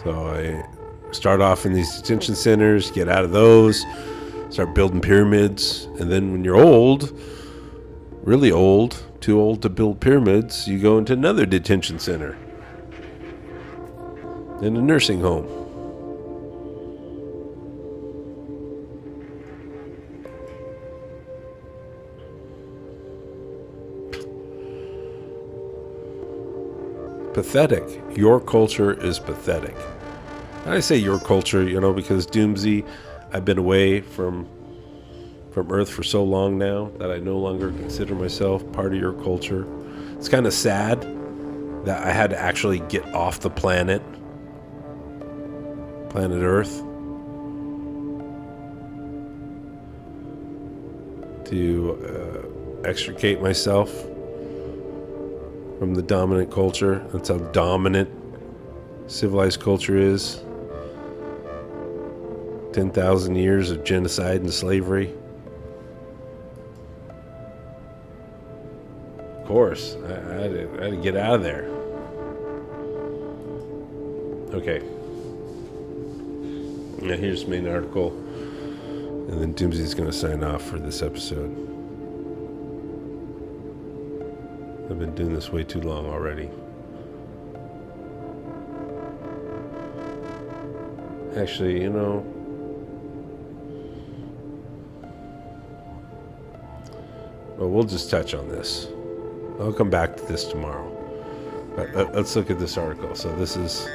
So I start off in these detention centers, get out of those, start building pyramids, and then when you're old, really old, too old to build pyramids, you go into another detention center, in a nursing home. Pathetic. Your culture is pathetic. And I say your culture, because Doomsy, I've been away from Earth for so long now that I no longer consider myself part of your culture. It's kind of sad that I had to actually get off the planet Earth, to extricate myself from the dominant culture. That's how dominant civilized culture is. 10,000 years of genocide and slavery. Of course, I had to get out of there. Okay. Now here's the main article, and then Doomsy's going to sign off for this episode. I've been doing this way too long already. Actually, well, we'll just touch on this. I'll come back to this tomorrow. But let's look at this article. So this is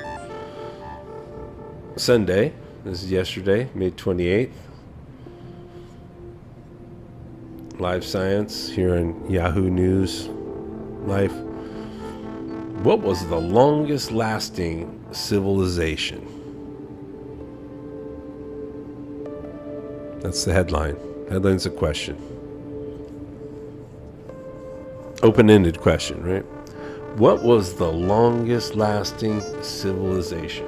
Sunday. This is yesterday, May 28th. Live Science here on Yahoo News Life. What was the longest lasting civilization? That's the headline. Headline's a question. Open-ended question, right? What was the longest lasting civilization?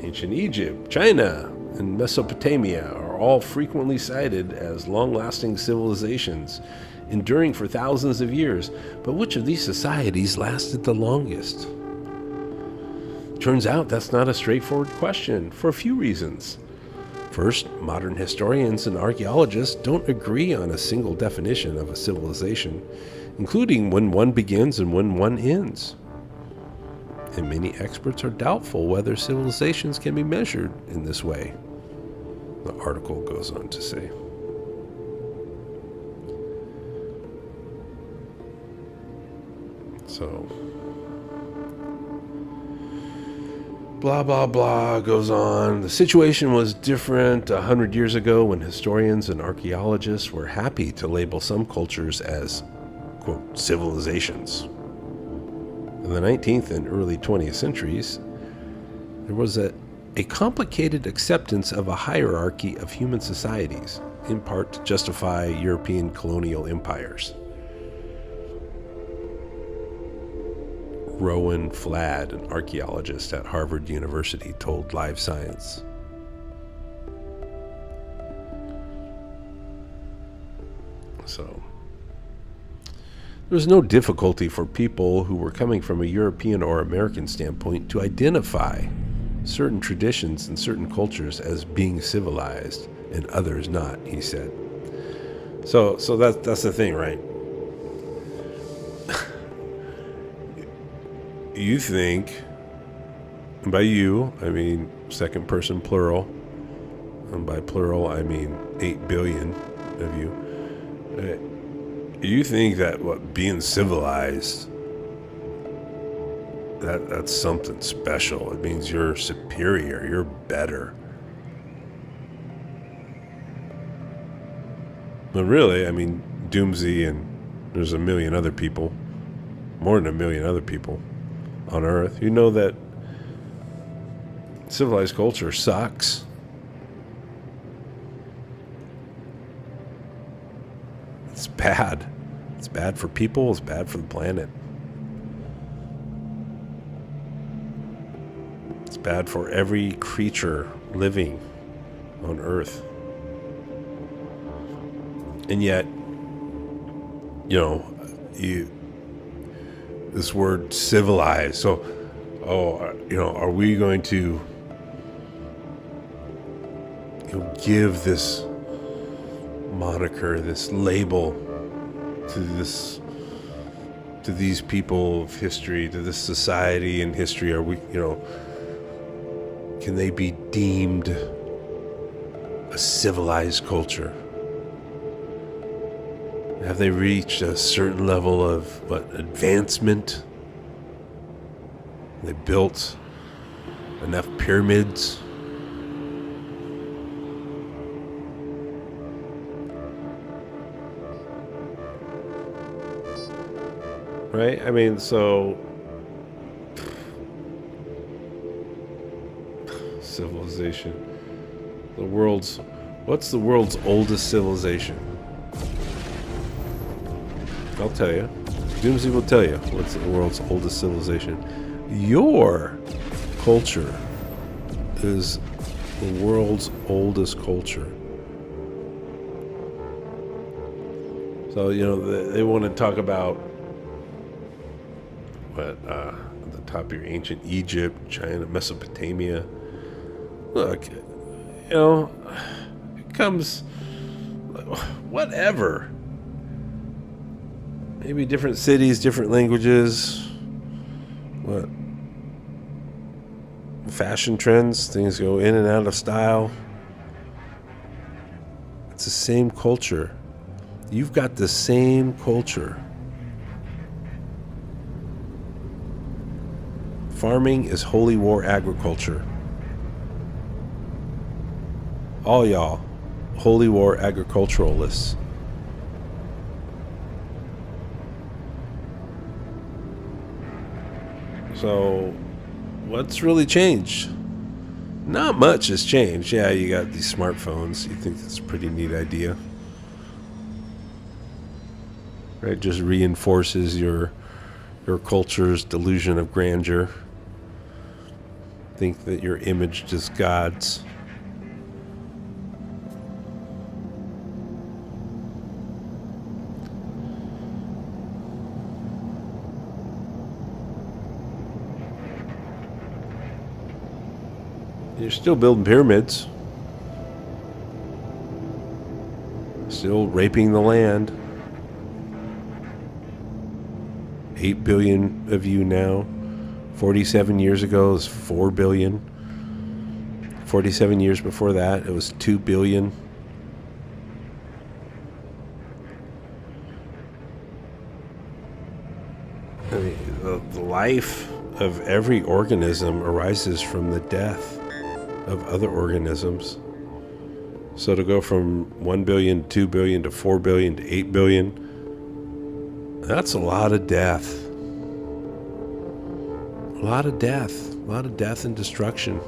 Ancient Egypt, China, and Mesopotamia are all frequently cited as long-lasting civilizations, enduring for thousands of years. But which of these societies lasted the longest? Turns out that's not a straightforward question for a few reasons. First, modern historians and archaeologists don't agree on a single definition of a civilization, including when one begins and when one ends. And many experts are doubtful whether civilizations can be measured in this way, the article goes on to say. So, blah, blah, blah goes on. The situation was different 100 years ago when historians and archaeologists were happy to label some cultures as, quote, civilizations. In the 19th and early 20th centuries, there was a complicated acceptance of a hierarchy of human societies, in part to justify European colonial empires. Rowan Flad, an archaeologist at Harvard University, told Live Science. So, there was no difficulty for people who were coming from a European or American standpoint to identify certain traditions and certain cultures as being civilized and others not, he said. So that's the thing, right? You think, and by you, I mean second person plural, and by plural, I mean 8 billion of you. You think that being civilized, that's something special. It means you're superior, you're better. But really, I mean, Doomsy and there's a million other people, more than a million other people on Earth. You know that civilized culture sucks. It's bad. It's bad for people. It's bad for the planet. It's bad for every creature living on Earth. And yet, this word civilized. So, are we going to give this moniker, this label to these people of history, to this society in history? Are we, can they be deemed a civilized culture? Have they reached a certain level of advancement? They built enough pyramids? Right? I mean, so civilization. What's the world's oldest civilization? I'll tell you. Doomsy will tell you what's the world's oldest civilization. Your culture is the world's oldest culture. So, they want to talk about at the top of your ancient Egypt, China, Mesopotamia. Look, it comes, whatever. Maybe different cities, different languages. What? Fashion trends, things go in and out of style. It's the same culture. You've got the same culture. Farming is holy war agriculture. All y'all, holy war agriculturalists. So, what's really changed? Not much has changed. Yeah, you got these smartphones. You think that's a pretty neat idea. Right? Just reinforces your culture's delusion of grandeur. Think that you're imaged as gods. You're still building pyramids. Still raping the land. 8 billion of you now. 47 years ago, it was 4 billion. 47 years before that, it was 2 billion. I mean, life of every organism arises from the death of other organisms. So to go from 1 billion to 2 billion to 4 billion to 8 billion, that's a lot of death. A lot of death and destruction.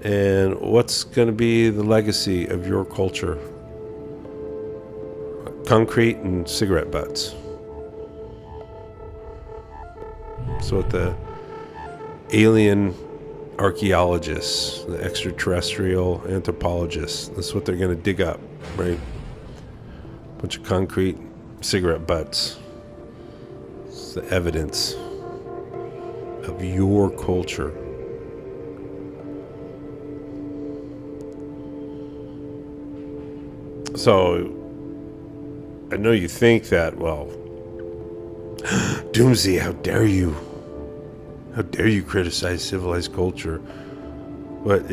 And what's going to be the legacy of your culture? Concrete and cigarette butts. So what the alien archaeologists, the extraterrestrial anthropologists, that's what they're going to dig up, right? Bunch of concrete, cigarette butts. It's the evidence of your culture. So, I know you think that, well, Doomsy, how dare you? How dare you criticize civilized culture? But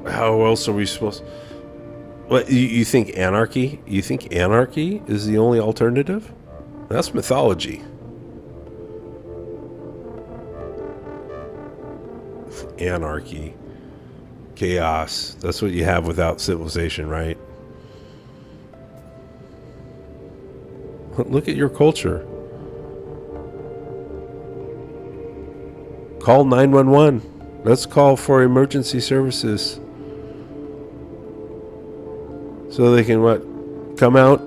how else are we supposed? What you think anarchy? You think anarchy is the only alternative? That's mythology. Anarchy, chaos. That's what you have without civilization, right? Look at your culture. Call 911. Let's call for emergency services. So they can come out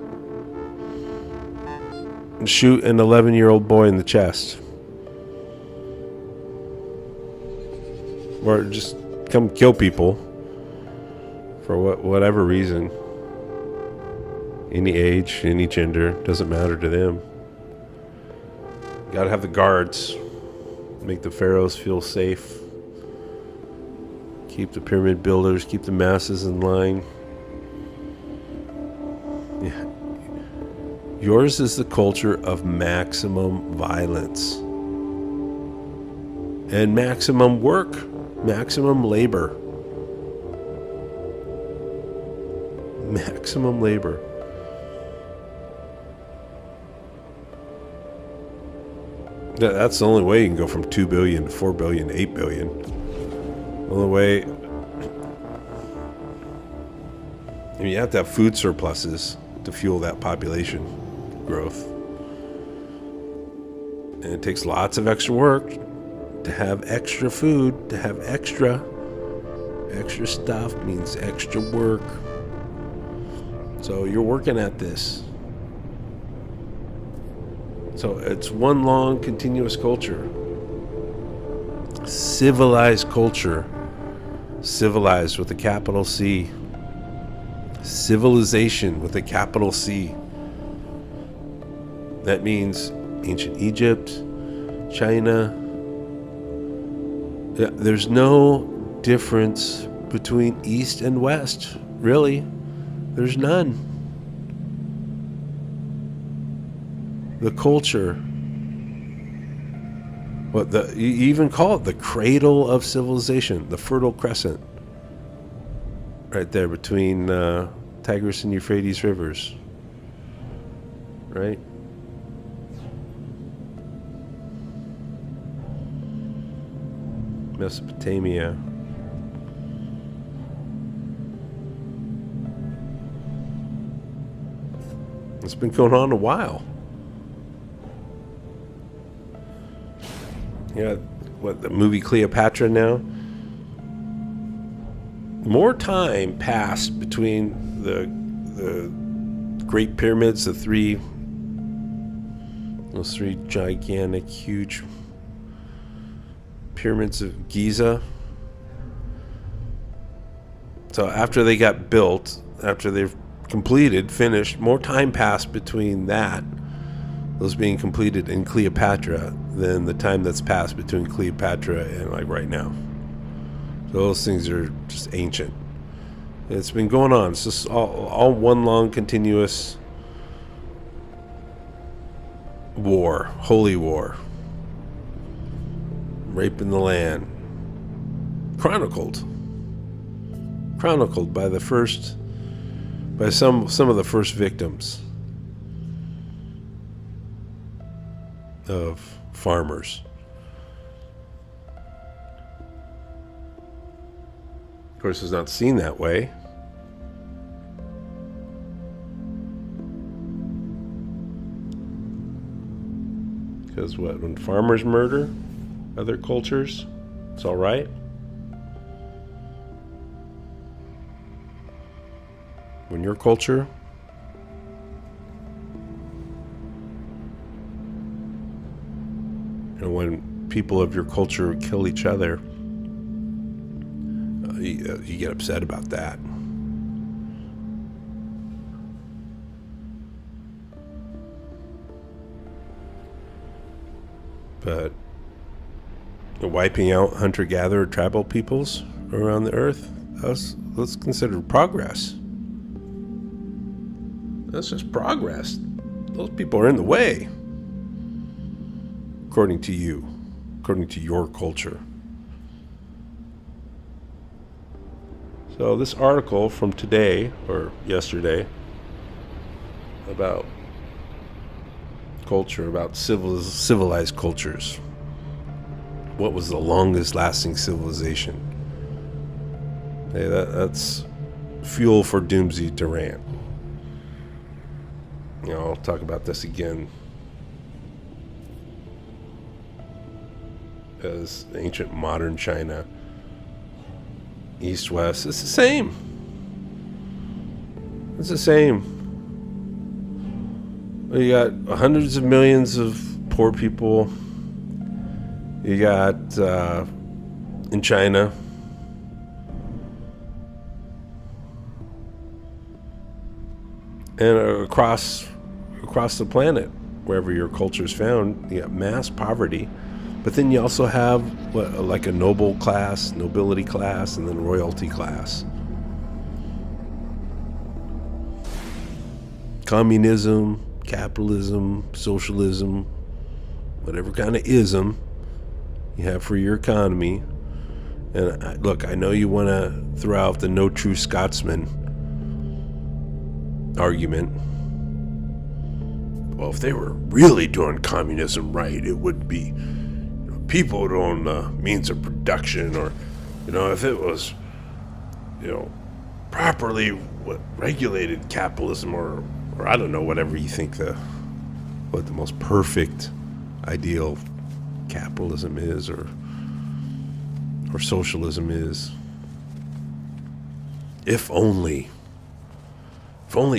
and shoot an 11-year-old boy in the chest. Or just come kill people for whatever reason. Any age, any gender, doesn't matter to them. You gotta have the guards. Make the pharaohs feel safe. Keep the pyramid builders, keep the masses in line. Yeah. Yours is the culture of maximum violence. And maximum work. Maximum labor. Maximum labor. That's the only way you can go from 2 billion to 4 billion to 8 billion. The only way. I mean, you have to have food surpluses to fuel that population growth. And it takes lots of extra work to have extra food, to have extra stuff means extra work. So you're working at this. So it's one long continuous culture. Civilized culture. Civilized with a capital C. Civilization with a capital C. That means ancient Egypt, China. There's no difference between East and West, really. There's none. The culture, you even call it the cradle of civilization, the Fertile Crescent, right there between Tigris and Euphrates rivers, right? Mesopotamia. It's been going on a while. Yeah, the movie Cleopatra now? More time passed between the Great Pyramids, those three gigantic, huge pyramids of Giza. So after they got built, after they've finished, more time passed between those being completed in Cleopatra than the time that's passed between Cleopatra and like right now. So those things are just ancient. It's been going on. It's just all one long continuous war, holy war, raping the land, chronicled by some of the first victims. of farmers. Of course, it's not seen that way. Because when farmers murder other cultures, it's all right. When your culture and when people of your culture kill each other, you get upset about that. But wiping out hunter-gatherer tribal peoples around the earth, that's considered progress. That's just progress. Those people are in the way, according to you, according to your culture. So this article from today, or yesterday, about culture, about civilized cultures. What was the longest lasting civilization? Hey, that's fuel for Doomsy to rant. I'll talk about this again as ancient modern China, East-West. It's the same. It's the same. You got hundreds of millions of poor people. You got in China and across the planet, wherever your culture is found, you got mass poverty. But then you also have like a nobility class, and then royalty class. Communism, capitalism, socialism, whatever kind of ism you have for your economy. And look, I know you want to throw out the no true Scotsman argument. Well, if they were really doing communism right, it would be people who own means of production, or if it was properly regulated capitalism, or I don't know, whatever you think what the most perfect ideal capitalism is, or socialism is. If only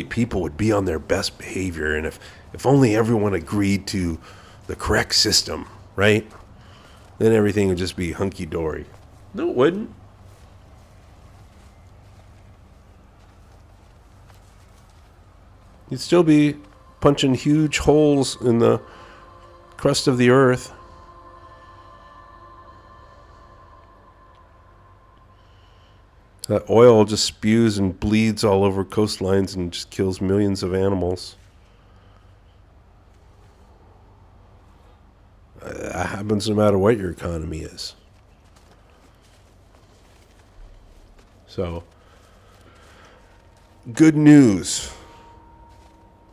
people would be on their best behavior, and if only everyone agreed to the correct system, right? Then everything would just be hunky-dory. No, it wouldn't. You'd still be punching huge holes in the crust of the earth. That oil just spews and bleeds all over coastlines and just kills millions of animals. That happens no matter what your economy is. So, good news.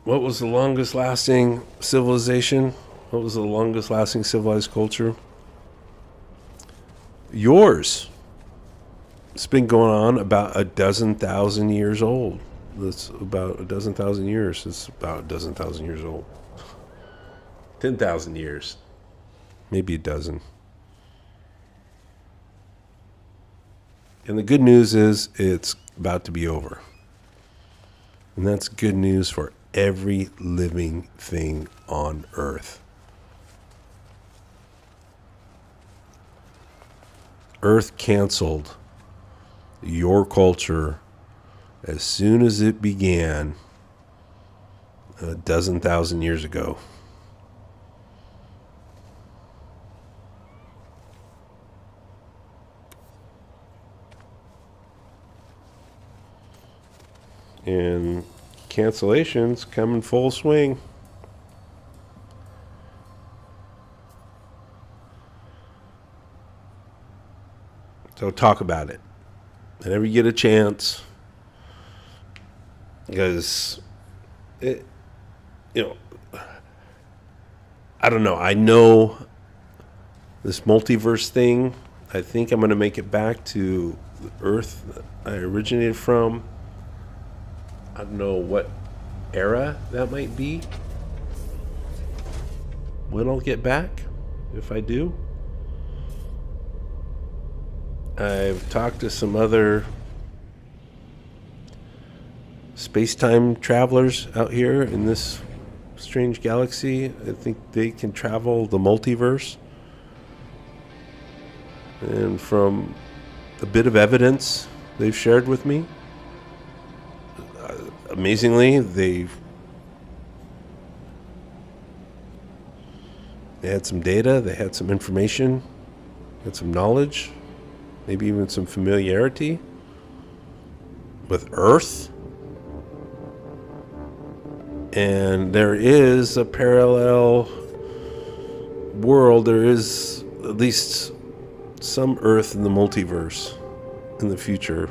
What was the longest lasting civilization? What was the longest lasting civilized culture? Yours. It's been going on about 12,000 years old. That's about 12,000 years. It's about 12,000 years old. 10,000 years. Maybe a dozen. And the good news is it's about to be over. And that's good news for every living thing on Earth. Earth canceled your culture as soon as it began 12,000 years ago. And cancellations come in full swing. So talk about it whenever you get a chance, because I don't know. I know this multiverse thing. I think I'm going to make it back to the Earth that I originated from. I don't know what era that might be. When I'll get back, if I do. I've talked to some other space-time travelers out here in this strange galaxy. I think they can travel the multiverse. And from a bit of evidence they've shared with me, amazingly, they had some data, they had some information, had some knowledge, maybe even some familiarity with Earth. And there is a parallel world. There is at least some Earth in the multiverse in the future.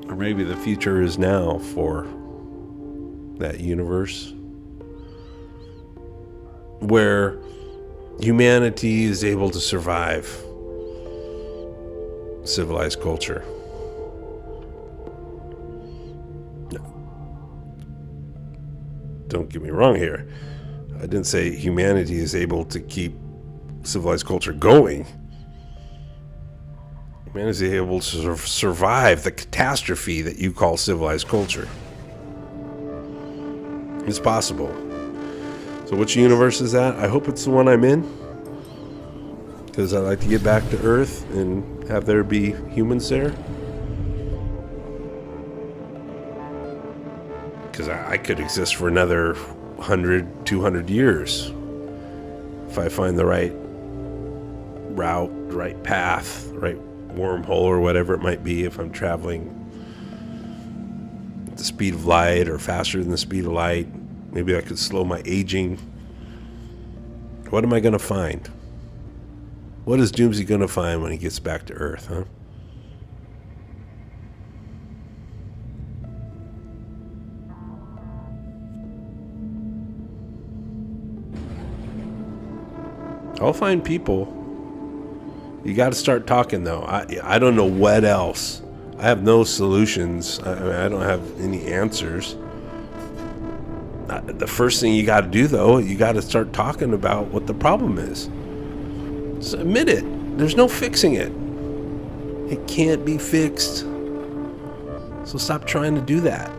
Or maybe the future is now for that universe, where humanity is able to survive civilized culture. Don't get me wrong here. I didn't say humanity is able to keep civilized culture going. Humanity is able to survive the catastrophe that you call civilized culture. It's possible. So which universe is that? I hope it's the one I'm in, because I'd like to get back to Earth and have there be humans there. Because I could exist for another 100, 200 years if I find the right route, the right path, the right wormhole, or whatever it might be. If I'm traveling at the speed of light or faster than the speed of light, maybe I could slow my aging. What am I going to find? What is Doomsy going to find when he gets back to Earth, huh? I'll find people. You got to start talking, though. I don't know what else. I have no solutions. I don't have any answers. The first thing you got to do, though, you got to start talking about what the problem is. Just admit it. There's no fixing it. It can't be fixed. So stop trying to do that.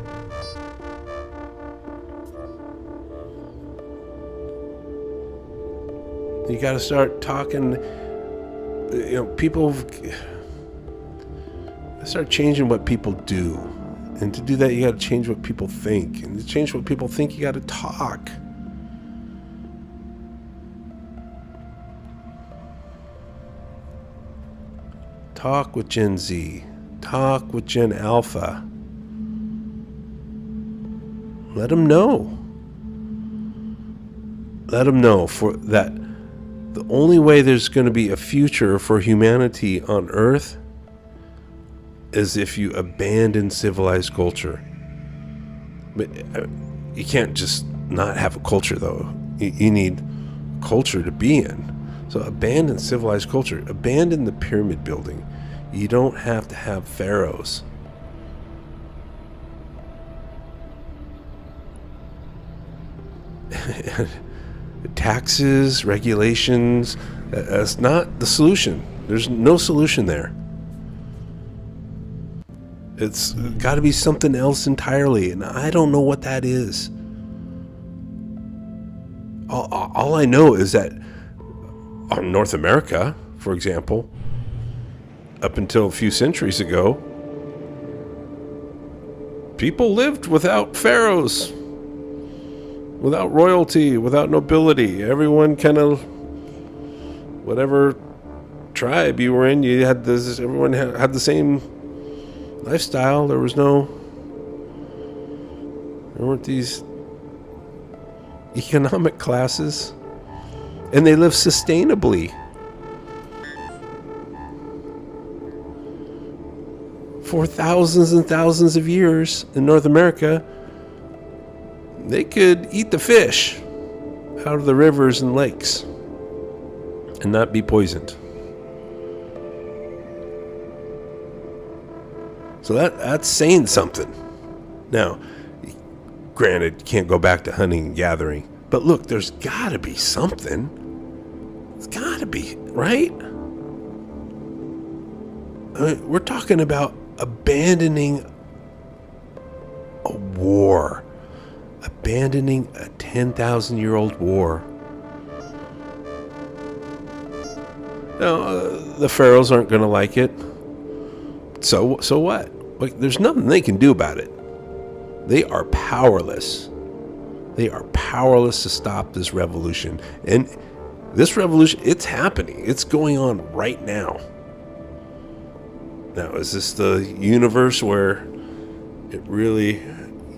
You got to start talking. People start changing what people do. And to do that, you got to change what people think. And to change what people think, you got to talk. Talk with Gen Z. Talk with Gen Alpha. Let them know. Let them know that the only way there's going to be a future for humanity on Earth is if you abandon civilized culture. But you can't just not have a culture, though. You need culture to be in. So abandon civilized culture. Abandon the pyramid building. You don't have to have pharaohs. Taxes, regulations, that's not the solution. There's no solution there. It's got to be something else entirely, and I don't know what that is. All I know is that on North America, for example, up until a few centuries ago, people lived without pharaohs, without royalty, without nobility. Everyone kind of, whatever tribe you were in, you had this. Everyone had the same lifestyle. There weren't these economic classes, and they lived sustainably for thousands and thousands of years in North America. They could eat the fish. out of the rivers and lakes and not be poisoned. So that's saying something. Now, granted, you can't go back to hunting and gathering, but look, there's got to be something. It's got to be, right? I mean, we're talking about abandoning a war, abandoning a 10,000-year-old war. Now, the pharaohs aren't going to like it. So what? Like, there's nothing they can do about it. They are powerless. They are powerless to stop this revolution. And this revolution, it's happening. It's going on right now. Now, is this the universe where it really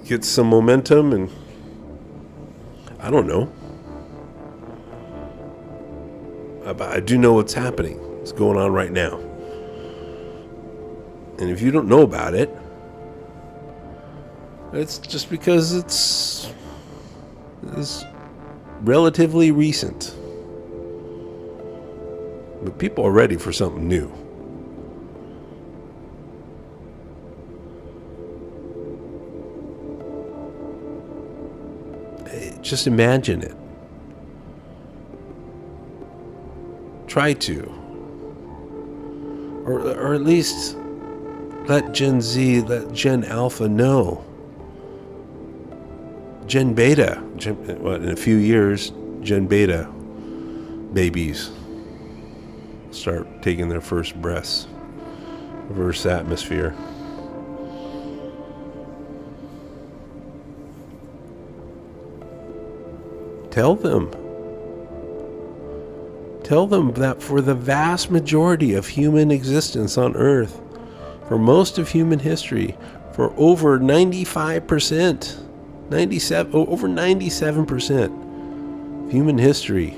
gets some momentum? And I don't know. But I do know what's happening. It's going on right now. And if you don't know about it, it's just because it's relatively recent. But people are ready for something new. Just imagine it. Try to. Or at least let Gen Z, let Gen Alpha know. Gen Beta, in a few years, Gen Beta babies start taking their first breaths. Reverse atmosphere. Tell them that for the vast majority of human existence on Earth, for most of human history, for over 95%, over 97% of human history,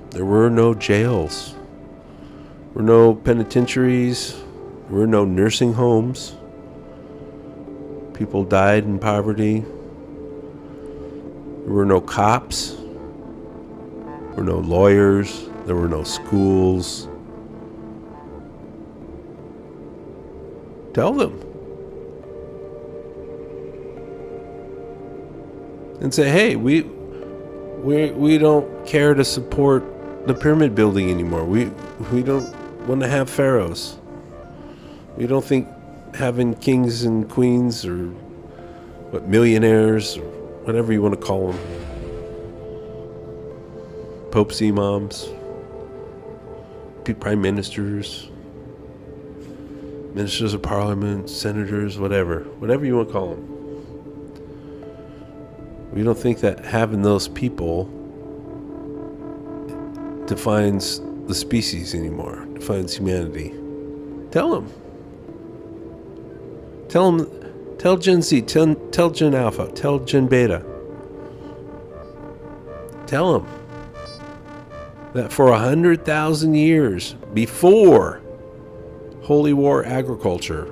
there were no jails, there were no penitentiaries, there were no nursing homes. People died in poverty. There were no cops. There were no lawyers. There were no schools. Tell them. And say, hey, we don't care to support the pyramid building anymore. We don't want to have pharaohs. We don't think having kings and queens or millionaires or whatever you want to call them, popes, imams, prime ministers, ministers of parliament, senators, whatever you want to call them. We don't think that having those people defines the species anymore, defines humanity. Tell them. Tell Gen Z, tell Gen Alpha, tell Gen Beta. Tell them that for 100,000 years before Holy War agriculture,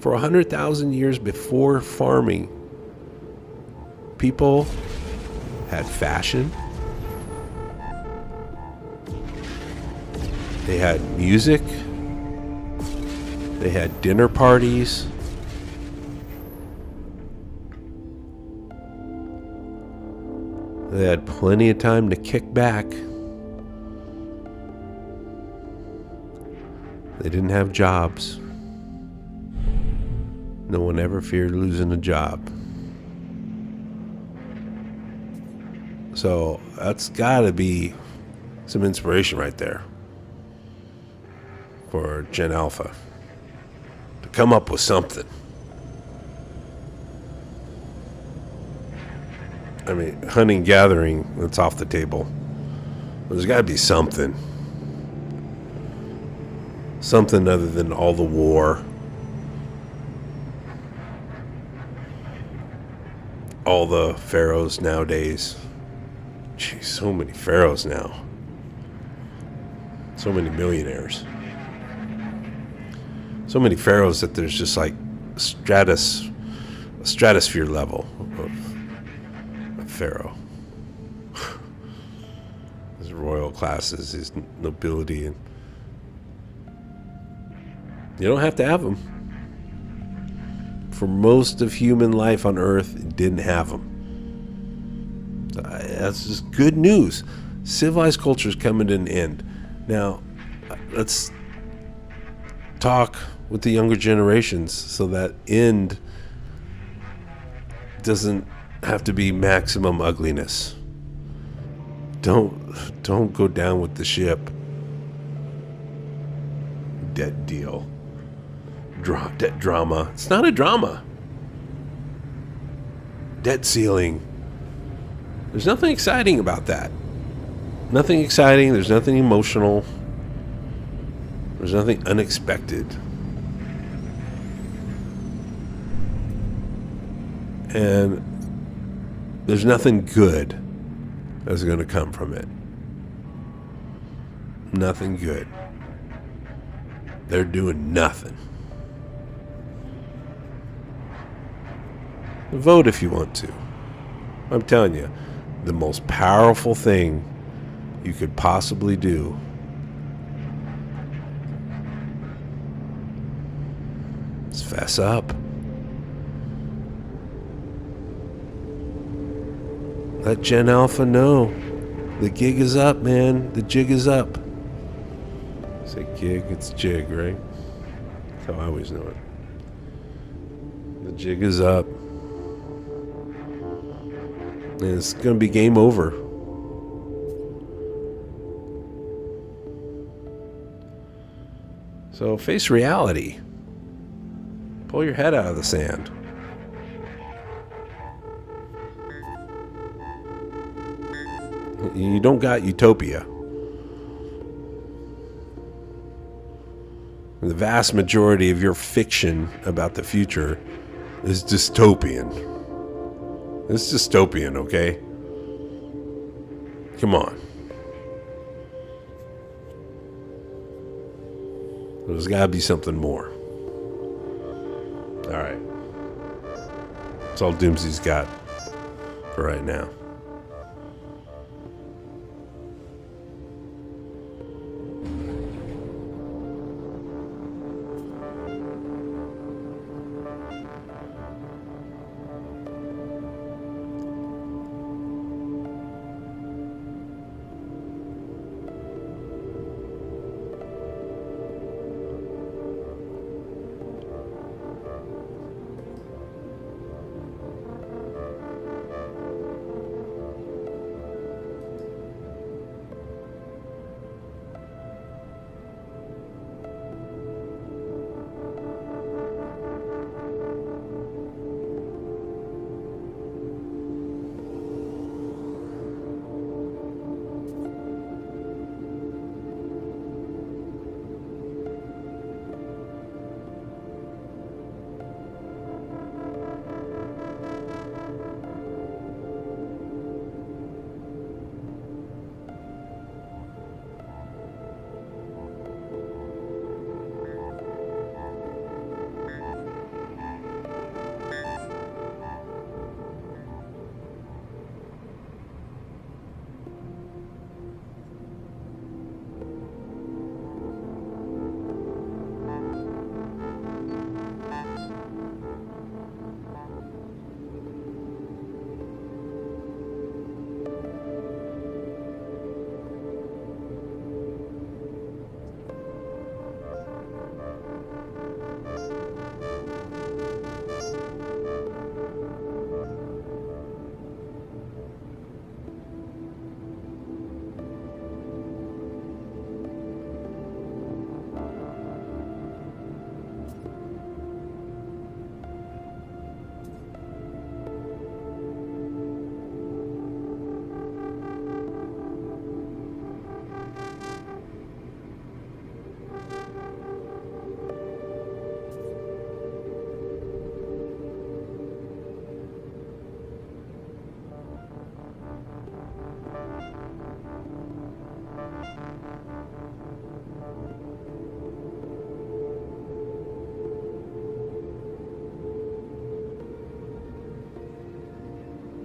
for 100,000 years before farming, people had fashion, they had music, they had dinner parties, they had plenty of time to kick back. They didn't have jobs. No one ever feared losing a job. So that's got to be some inspiration right there for Gen Alpha to come up with something. I mean, hunting, gathering, that's off the table. But there's got to be something. Something other than all the war. All the pharaohs nowadays. Jeez, so many pharaohs now. So many millionaires. So many pharaohs that there's just like a stratosphere level of pharaoh. His royal classes, his nobility, and you don't have to have them. For most of human life on Earth, it didn't have them. That's just good news. Civilized culture is coming to an end. Now, let's talk with the younger generations so that end doesn't have to be maximum ugliness. Don't go down with the ship. Debt deal. Debt drama. It's not a drama. Debt ceiling. There's nothing exciting about that. Nothing exciting. There's nothing emotional. There's nothing unexpected. And there's nothing good that's going to come from it. Nothing good. They're doing nothing. Vote if you want to. I'm telling you, the most powerful thing you could possibly do is fess up. Let Gen Alpha know the gig is up, man. The jig is up. Say gig, it's jig, right? That's how I always know it. The jig is up. And it's going to be game over. So face reality. Pull your head out of the sand. You don't got utopia. The vast majority of your fiction about the future is dystopian. It's dystopian, okay? Come on. There's got to be something more. All right. That's all Doomsy's got for right now.